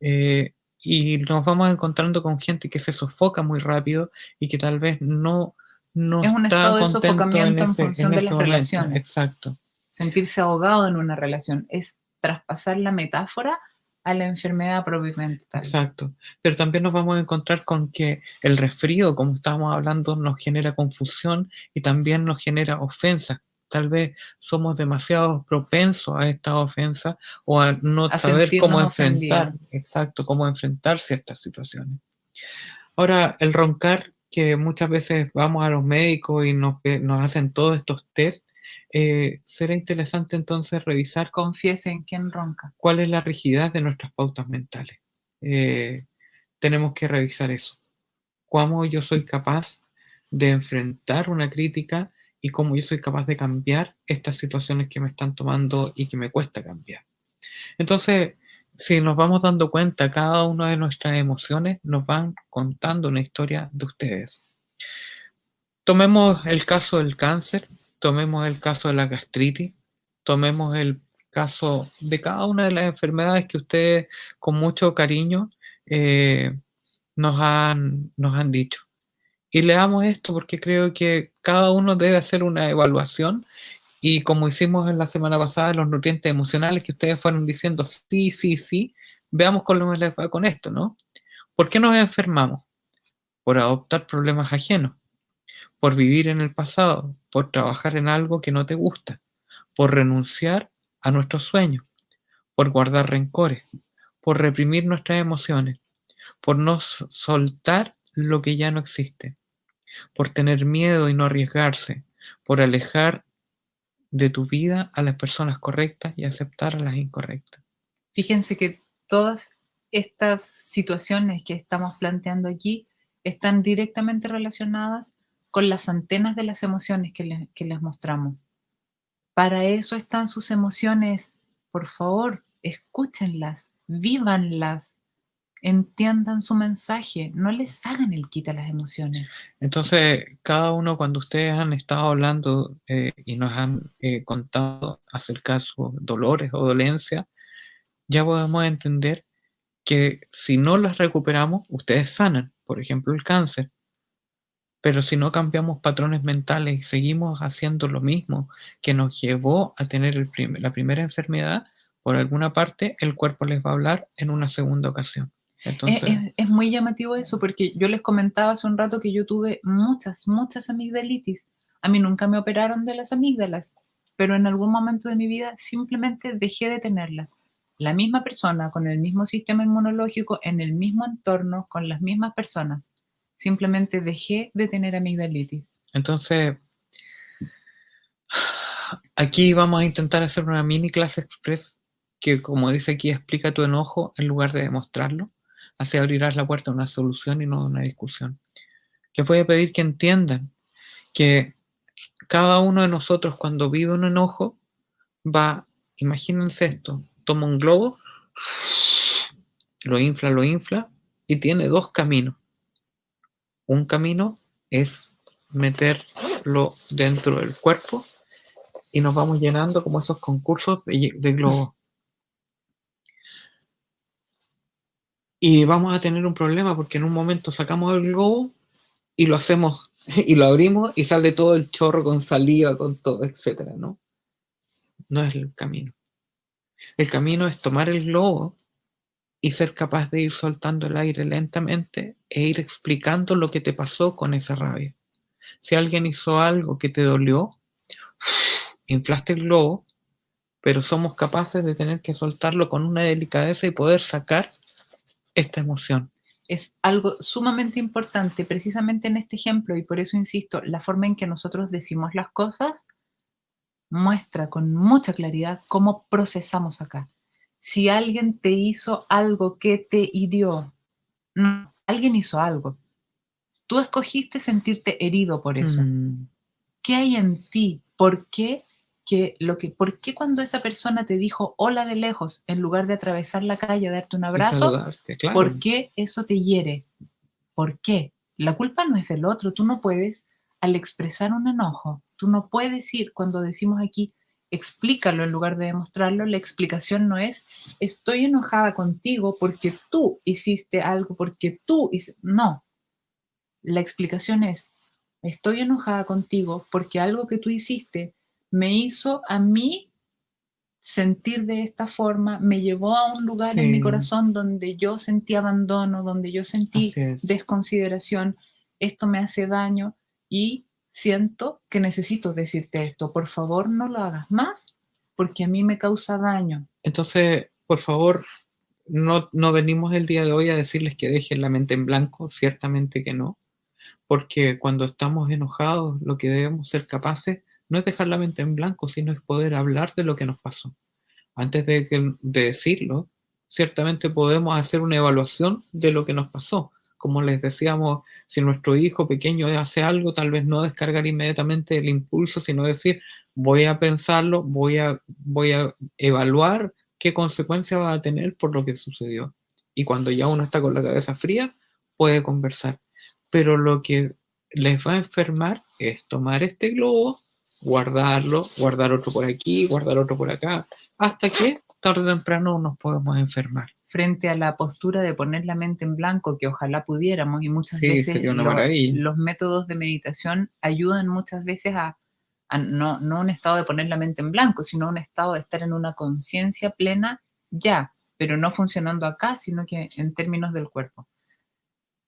Speaker 2: Eh, y nos vamos encontrando con gente que se sofoca muy rápido y que tal vez no
Speaker 1: Es un
Speaker 2: está
Speaker 1: estado de
Speaker 2: contento
Speaker 1: sofocamiento en
Speaker 2: en
Speaker 1: función de
Speaker 2: ese
Speaker 1: las
Speaker 2: momento.
Speaker 1: relaciones.
Speaker 2: Exacto.
Speaker 1: Sentirse ahogado en una relación es traspasar la metáfora a la enfermedad propiamente tal.
Speaker 2: Exacto, pero también nos vamos a encontrar con que el resfrío, como estábamos hablando, nos genera confusión y también nos genera ofensas. Tal vez somos demasiado propensos a estas ofensas o a no
Speaker 1: A
Speaker 2: saber cómo
Speaker 1: sentirnos
Speaker 2: enfrentar,
Speaker 1: ofendidos.
Speaker 2: exacto, cómo enfrentar ciertas situaciones. Ahora, el roncar, que muchas veces vamos a los médicos y nos hacen todos estos test, será interesante entonces revisar
Speaker 1: Confiese en quién ronca.
Speaker 2: cuál es la rigidez de nuestras pautas mentales. Eh, Tenemos que revisar eso. Cómo yo soy capaz de enfrentar una crítica y cómo yo soy capaz de cambiar estas situaciones que me están tomando y que me cuesta cambiar. Entonces, si nos vamos dando cuenta, cada una de nuestras emociones nos van contando una historia de ustedes. Tomemos el caso del cáncer, tomemos el caso de la gastritis, tomemos el caso de cada una de las enfermedades que ustedes con mucho cariño eh, nos han dicho. Y leamos esto porque creo que cada uno debe hacer una evaluación y como hicimos en la semana pasada, los nutrientes emocionales que ustedes fueron diciendo sí, sí, sí, veamos cómo les va con esto, ¿no? ¿Por qué nos enfermamos? Por adoptar problemas ajenos, por vivir en el pasado, por trabajar en algo que no te gusta, por renunciar a nuestros sueños, por guardar rencores, por reprimir nuestras emociones, por no soltar lo que ya no existe, por tener miedo y no arriesgarse, por alejar de tu vida a las personas correctas y aceptar a las incorrectas.
Speaker 1: Fíjense que todas estas situaciones que estamos planteando aquí están directamente relacionadas con las antenas de las emociones que les mostramos. Para eso están sus emociones. Por favor, escúchenlas, vívanlas, entiendan su mensaje, no les hagan el quita a las emociones.
Speaker 2: Entonces, cada uno cuando ustedes han estado hablando y nos han contado acerca de sus dolores o dolencias, ya podemos entender que si no las recuperamos, ustedes sanan, por ejemplo, el cáncer. Pero si no cambiamos patrones mentales y seguimos haciendo lo mismo que nos llevó a tener la primera enfermedad, por alguna parte el cuerpo les va a hablar en una segunda ocasión. Entonces,
Speaker 1: Es muy llamativo eso porque yo les comentaba hace un rato que yo tuve muchas amigdalitis. A mí nunca me operaron de las amígdalas, pero en algún momento de mi vida simplemente dejé de tenerlas. La misma persona, con el mismo sistema inmunológico, en el mismo entorno, con las mismas personas. Simplemente dejé de tener amigdalitis.
Speaker 2: entonces, aquí vamos a intentar hacer una mini clase express que, como dice aquí, explica tu enojo en lugar de demostrarlo. Así abrirás la puerta a una solución y no a una discusión. Les voy a pedir que entiendan que cada uno de nosotros cuando vive un enojo va, imagínense esto, toma un globo, lo infla y tiene dos caminos. Un camino es meterlo dentro del cuerpo y nos vamos llenando como esos concursos de globos. Y vamos a tener un problema porque en un momento sacamos el globo y lo hacemos y lo abrimos y sale todo el chorro con saliva, con todo, etcétera, ¿no? No es el camino. El camino es tomar el globo y ser capaz de ir soltando el aire lentamente e ir explicando lo que te pasó con esa rabia. Si alguien hizo algo que te dolió, inflaste el globo, pero somos capaces de tener que soltarlo con una delicadeza y poder sacar esta emoción.
Speaker 1: Es algo sumamente importante precisamente en este ejemplo y por eso insisto, la forma en que nosotros decimos las cosas muestra con mucha claridad cómo procesamos acá. Si alguien te hizo algo que te hirió, No, alguien hizo algo. Tú escogiste sentirte herido por eso.
Speaker 2: Mm,
Speaker 1: ¿Qué hay en ti? ¿Por qué cuando esa persona te dijo hola de lejos, en lugar de atravesar la calle, darte un
Speaker 2: y
Speaker 1: abrazo,
Speaker 2: saludarte, claro.
Speaker 1: por qué eso te hiere? ¿Por qué? La culpa no es del otro. Tú no puedes, al expresar un enojo, tú no puedes ir cuando decimos aquí, explícalo en lugar de demostrarlo. La explicación no es, estoy enojada contigo porque tú hiciste algo, porque tú hiciste... No, la explicación es, estoy enojada contigo porque algo que tú hiciste me hizo a mí sentir de esta forma, me llevó a un lugar en mi
Speaker 2: Sí,
Speaker 1: corazón donde yo sentí abandono, donde yo sentí
Speaker 2: así es.
Speaker 1: desconsideración, esto me hace daño y siento que necesito decirte esto, por favor no lo hagas más porque a mí me causa daño.
Speaker 2: Entonces, por favor, no venimos el día de hoy a decirles que dejen la mente en blanco, ciertamente que no, porque cuando estamos enojados, lo que debemos ser capaces no es dejar la mente en blanco, sino es poder hablar de lo que nos pasó. Antes de decirlo, ciertamente podemos hacer una evaluación de lo que nos pasó. Como les decíamos, si nuestro hijo pequeño hace algo, tal vez no descargar inmediatamente el impulso, sino decir, voy a pensarlo, voy a evaluar qué consecuencia va a tener por lo que sucedió. Y cuando ya uno está con la cabeza fría, puede conversar. Pero lo que les va a enfermar es tomar este globo, guardarlo, guardar otro por aquí, guardar otro por acá, hasta que tarde o temprano nos podemos enfermar.
Speaker 1: Frente a la postura de poner la mente en blanco, que ojalá pudiéramos, y muchas
Speaker 2: Sí,
Speaker 1: veces
Speaker 2: sería una maravilla.
Speaker 1: los métodos de meditación ayudan muchas veces a no un estado de poner la mente en blanco, sino un estado de estar en una conciencia plena ya, pero no funcionando acá, sino que en términos del cuerpo.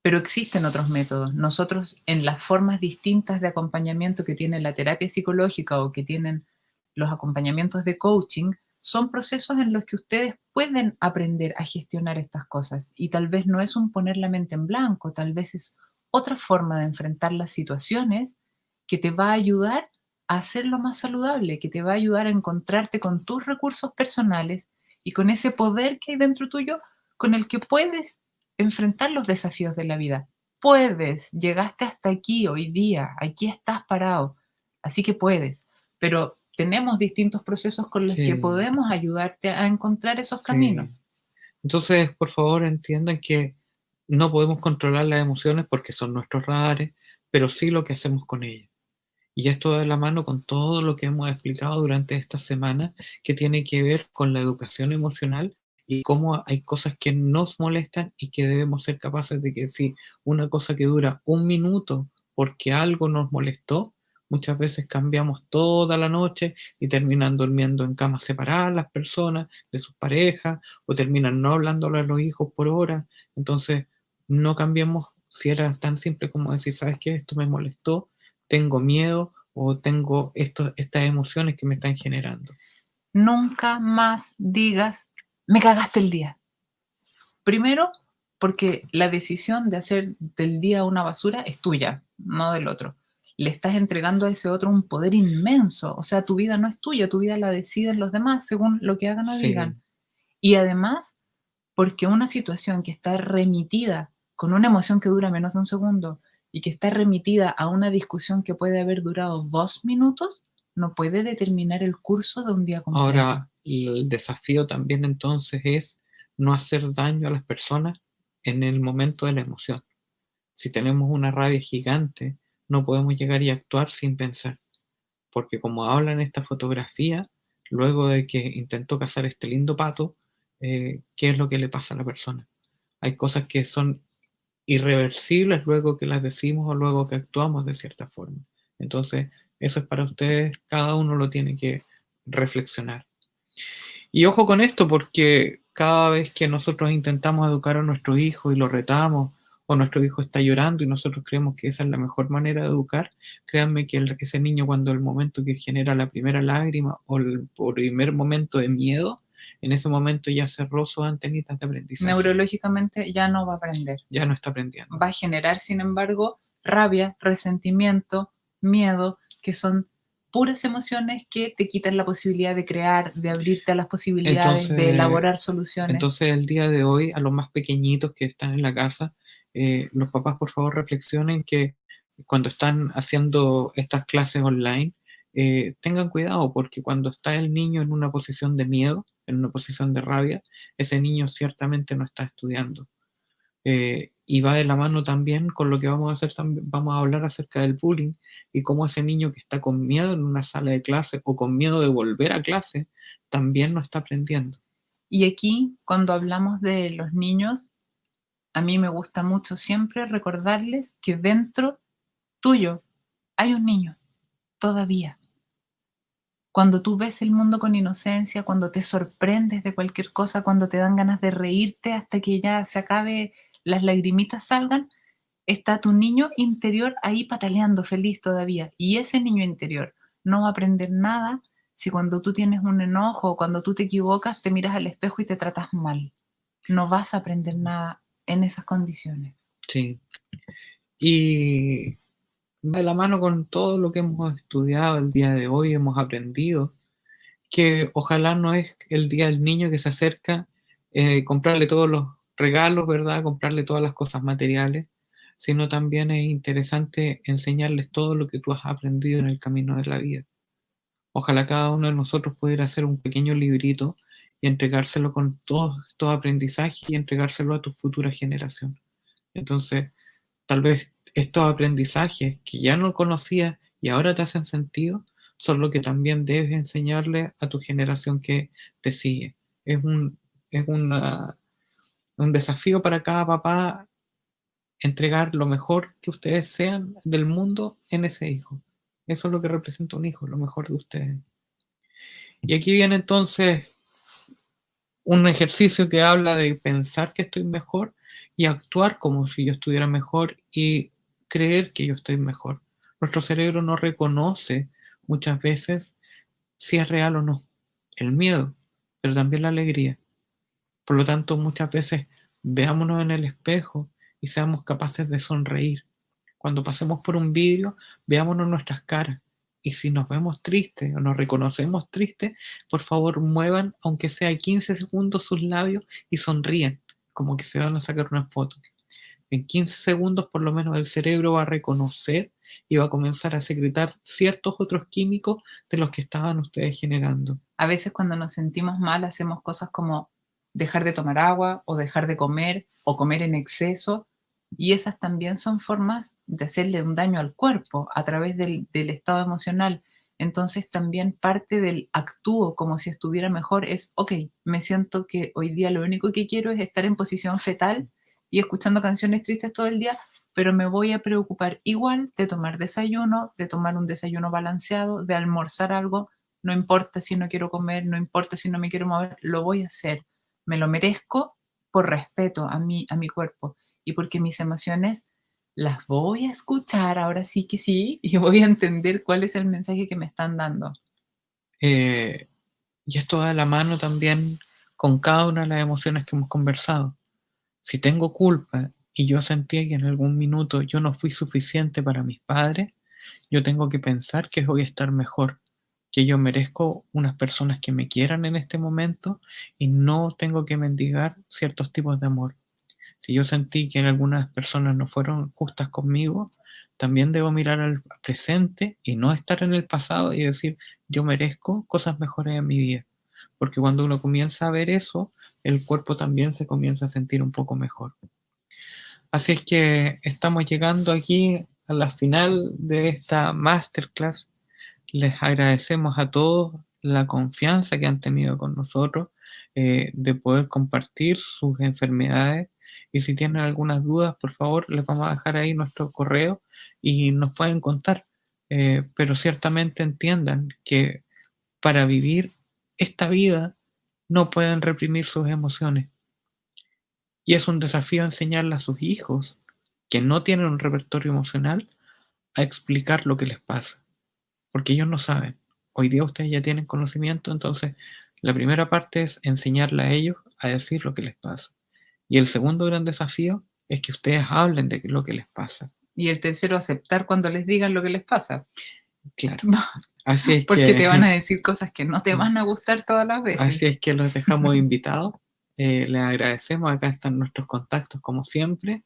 Speaker 1: Pero existen otros métodos. Nosotros, en las formas distintas de acompañamiento que tiene la terapia psicológica o que tienen los acompañamientos de coaching, son procesos en los que ustedes pueden aprender a gestionar estas cosas. Y tal vez no es un poner la mente en blanco, tal vez es otra forma de enfrentar las situaciones que te va a ayudar a hacerlo más saludable, que te va a ayudar a encontrarte con tus recursos personales y con ese poder que hay dentro tuyo con el que puedes enfrentar los desafíos de la vida. Puedes, llegaste hasta aquí hoy día, aquí estás parado, así que puedes, pero tenemos distintos procesos con los que
Speaker 2: Sí,
Speaker 1: podemos ayudarte a encontrar esos
Speaker 2: sí.
Speaker 1: caminos.
Speaker 2: Entonces, por favor, entiendan que no podemos controlar las emociones porque son nuestros radares, pero sí lo que hacemos con ellas. Y esto va de la mano con todo lo que hemos explicado durante esta semana, que tiene que ver con la educación emocional y cómo hay cosas que nos molestan y que debemos ser capaces de que si una cosa que dura un minuto porque algo nos molestó, muchas veces cambiamos toda la noche y terminan durmiendo en camas separadas las personas de sus parejas o terminan no hablándole a los hijos por horas. Entonces, no cambiemos si era tan simple como decir, ¿sabes qué? Esto me molestó, tengo miedo o tengo estas emociones que me están generando.
Speaker 1: Nunca más digas, me cagaste el día. Primero, porque la decisión de hacer del día una basura es tuya, no del otro. Le estás entregando a ese otro un poder inmenso. O sea, tu vida no es tuya, tu vida la deciden los demás según lo que hagan o
Speaker 2: Sí,
Speaker 1: digan. Y además, porque una situación que está remitida con una emoción que dura menos de un segundo y que está remitida a una discusión que puede haber durado 2 minutos, no puede determinar el curso de un día completo.
Speaker 2: ahora el desafío también entonces es no hacer daño a las personas en el momento de la emoción. Si tenemos una rabia gigante, no podemos llegar y actuar sin pensar, porque como habla en esta fotografía, luego de que intentó cazar este lindo pato, ¿qué es lo que le pasa a la persona? Hay cosas que son irreversibles luego que las decimos o luego que actuamos de cierta forma. Entonces, eso es para ustedes, cada uno lo tiene que reflexionar. Y ojo con esto, porque cada vez que nosotros intentamos educar a nuestro hijo y lo retamos, o nuestro hijo está llorando y nosotros creemos que esa es la mejor manera de educar, créanme que ese niño cuando el momento que genera la primera lágrima o el primer momento de miedo, en ese momento ya cerró sus antenitas de aprendizaje,
Speaker 1: Neurológicamente ya no va a aprender.
Speaker 2: ya no está aprendiendo.
Speaker 1: Va a generar, sin embargo, rabia, resentimiento, miedo, que son puras emociones que te quitan la posibilidad de crear, de abrirte a las posibilidades, de
Speaker 2: Entonces,
Speaker 1: elaborar soluciones.
Speaker 2: entonces el día de hoy, a los más pequeñitos que están en la casa, los papás por favor reflexionen que cuando están haciendo estas clases online, tengan cuidado porque cuando está el niño en una posición de miedo, en una posición de rabia, ese niño ciertamente no está estudiando. Y va de la mano también con lo que vamos a hacer, vamos a hablar acerca del bullying y cómo ese niño que está con miedo en una sala de clase o con miedo de volver a clase, también no está aprendiendo.
Speaker 1: Y aquí, cuando hablamos de los niños, a mí me gusta mucho siempre recordarles que dentro tuyo hay un niño, todavía. Cuando tú ves el mundo con inocencia, cuando te sorprendes de cualquier cosa, cuando te dan ganas de reírte hasta que ya se acabe, las lagrimitas salgan, está tu niño interior ahí pataleando feliz todavía. Y ese niño interior no va a aprender nada si cuando tú tienes un enojo o cuando tú te equivocas te miras al espejo y te tratas mal. No vas a aprender nada en esas condiciones.
Speaker 2: Sí. Y va de la mano con todo lo que hemos estudiado el día de hoy, hemos aprendido que ojalá no es el día del niño que se acerca, comprarle todos los regalos, ¿verdad? Comprarle todas las cosas materiales, sino también es interesante enseñarles todo lo que tú has aprendido en el camino de la vida. Ojalá cada uno de nosotros pudiera hacer un pequeño librito y entregárselo con todos estos aprendizajes y entregárselo a tu futura generación. Entonces, tal vez estos aprendizajes que ya no conocías y ahora te hacen sentido, son lo que también debes enseñarle a tu generación que te sigue. Es un desafío para cada papá entregar lo mejor que ustedes sean del mundo en ese hijo. Eso es lo que representa un hijo, lo mejor de ustedes. Y aquí viene entonces un ejercicio que habla de pensar que estoy mejor y actuar como si yo estuviera mejor y creer que yo estoy mejor. Nuestro cerebro no reconoce muchas veces si es real o no el miedo, pero también la alegría. Por lo tanto, muchas veces veámonos en el espejo y seamos capaces de sonreír. Cuando pasemos por un vidrio, veámonos nuestras caras. Y si nos vemos tristes o nos reconocemos tristes, por favor muevan, aunque sea 15 segundos, sus labios y sonríen, como que se van a sacar una foto. En 15 segundos, por lo menos, el cerebro va a reconocer y va a comenzar a secretar ciertos otros químicos de los que estaban ustedes generando.
Speaker 1: A veces cuando nos sentimos mal hacemos cosas como dejar de tomar agua o dejar de comer o comer en exceso. Y esas también son formas de hacerle un daño al cuerpo a través del estado emocional. Entonces también parte del actúo como si estuviera mejor es, ok, me siento que hoy día lo único que quiero es estar en posición fetal y escuchando canciones tristes todo el día, pero me voy a preocupar igual de tomar desayuno, de tomar un desayuno balanceado, de almorzar algo. No importa si no quiero comer, no importa si no me quiero mover, lo voy a hacer. Me lo merezco por respeto a mi cuerpo y porque mis emociones las voy a escuchar, ahora sí que sí, y voy a entender cuál es el mensaje que me están dando.
Speaker 2: Eh, y esto va de la mano también con cada una de las emociones que hemos conversado. Si tengo culpa y yo sentí que en algún minuto yo no fui suficiente para mis padres, yo tengo que pensar que voy a estar mejor, que yo merezco unas personas que me quieran en este momento y no tengo que mendigar ciertos tipos de amor. Si yo sentí que algunas personas no fueron justas conmigo, también debo mirar al presente y no estar en el pasado y decir, yo merezco cosas mejores en mi vida. Porque cuando uno comienza a ver eso, el cuerpo también se comienza a sentir un poco mejor. Así es que estamos llegando aquí a la final de esta masterclass. Les agradecemos a todos la confianza que han tenido con nosotros, de poder compartir sus enfermedades. Y si tienen algunas dudas, por favor, les vamos a dejar ahí nuestro correo y nos pueden contar. Pero ciertamente entiendan que para vivir esta vida no pueden reprimir sus emociones. Y es un desafío enseñarle a sus hijos que no tienen un repertorio emocional a explicar lo que les pasa, porque ellos no saben. Hoy día ustedes ya tienen conocimiento, entonces la primera parte es enseñarle a ellos a decir lo que les pasa. Y el segundo gran desafío es que ustedes hablen de lo que les pasa.
Speaker 1: Y el tercero, aceptar cuando les digan lo que les pasa.
Speaker 2: Claro. Así es
Speaker 1: porque te van a
Speaker 2: que,
Speaker 1: decir cosas que no te van a gustar todas las veces.
Speaker 2: así es que los dejamos invitados. Les agradecemos. Acá están nuestros contactos como siempre.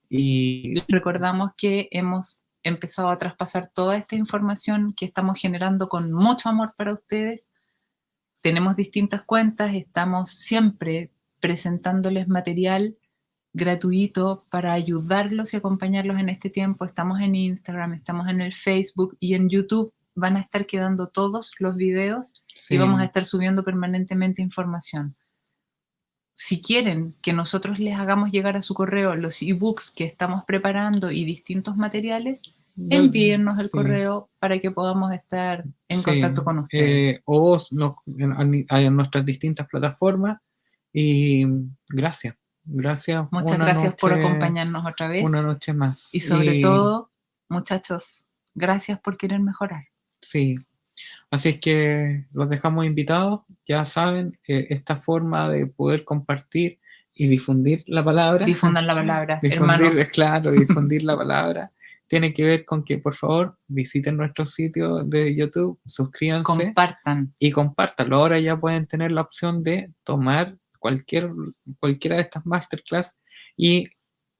Speaker 2: Y
Speaker 1: Les recordamos que hemos empezado a traspasar toda esta información que estamos generando con mucho amor para ustedes. Tenemos distintas cuentas, estamos siempre presentándoles material gratuito para ayudarlos y acompañarlos en este tiempo. Estamos en Instagram, estamos en el Facebook y en YouTube. Van a estar quedando todos los videos y vamos a
Speaker 2: sí,
Speaker 1: estar subiendo permanentemente información. Si quieren que nosotros les hagamos llegar a su correo los ebooks que estamos preparando y distintos materiales,
Speaker 2: yo-
Speaker 1: envíennos el
Speaker 2: sí,
Speaker 1: correo para que podamos estar en
Speaker 2: sí.
Speaker 1: contacto con ustedes.
Speaker 2: O en nuestras distintas plataformas. Y gracias. Gracias
Speaker 1: Muchas gracias por acompañarnos otra vez
Speaker 2: una noche más.
Speaker 1: y sobre
Speaker 2: Y
Speaker 1: todo, muchachos, gracias por querer mejorar.
Speaker 2: sí, así es que los dejamos invitados. Ya saben, esta forma de poder compartir y difundir la palabra,
Speaker 1: Difundan la palabra,
Speaker 2: difundir, es
Speaker 1: hermanos,
Speaker 2: claro, difundir la palabra, tiene que ver con que por favor visiten nuestro sitio de YouTube, suscríbanse
Speaker 1: compartan.
Speaker 2: y compártanlo. Ahora ya pueden tener la opción de tomar cualquiera de estas masterclass y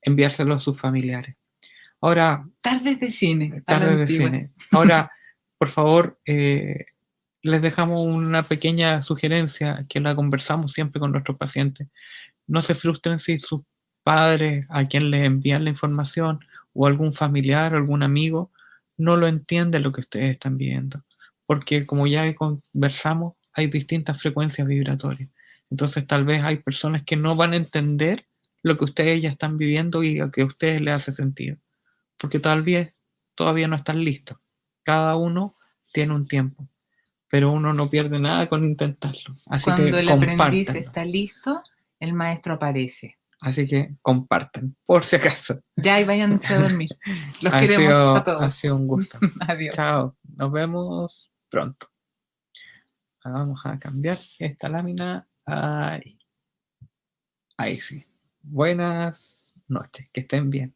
Speaker 2: enviárselo a sus familiares. Ahora,
Speaker 1: Tardes de cine, a la
Speaker 2: tarde de
Speaker 1: antigua.
Speaker 2: cine. Ahora, por favor, les dejamos una pequeña sugerencia que la conversamos siempre con nuestros pacientes. No se frustren si sus padres, a quien les envían la información, o algún familiar o algún amigo, no lo entiende lo que ustedes están viendo. Porque como ya conversamos, hay distintas frecuencias vibratorias. Entonces tal vez hay personas que no van a entender lo que ustedes ya están viviendo y lo que a ustedes les hace sentido. Porque tal vez todavía no están listos. Cada uno tiene un tiempo, pero uno no pierde nada con intentarlo. Así
Speaker 1: Cuando
Speaker 2: que
Speaker 1: el aprendiz
Speaker 2: compártanlo.
Speaker 1: está listo, el maestro aparece.
Speaker 2: Así que compartan, por si acaso.
Speaker 1: Ya y váyanse a dormir. Los queremos a
Speaker 2: Ha
Speaker 1: todos.
Speaker 2: sido un gusto.
Speaker 1: Adiós.
Speaker 2: Chao, nos vemos pronto. Ahora vamos a cambiar esta lámina. Ahí, ahí sí. Buenas noches, que estén bien.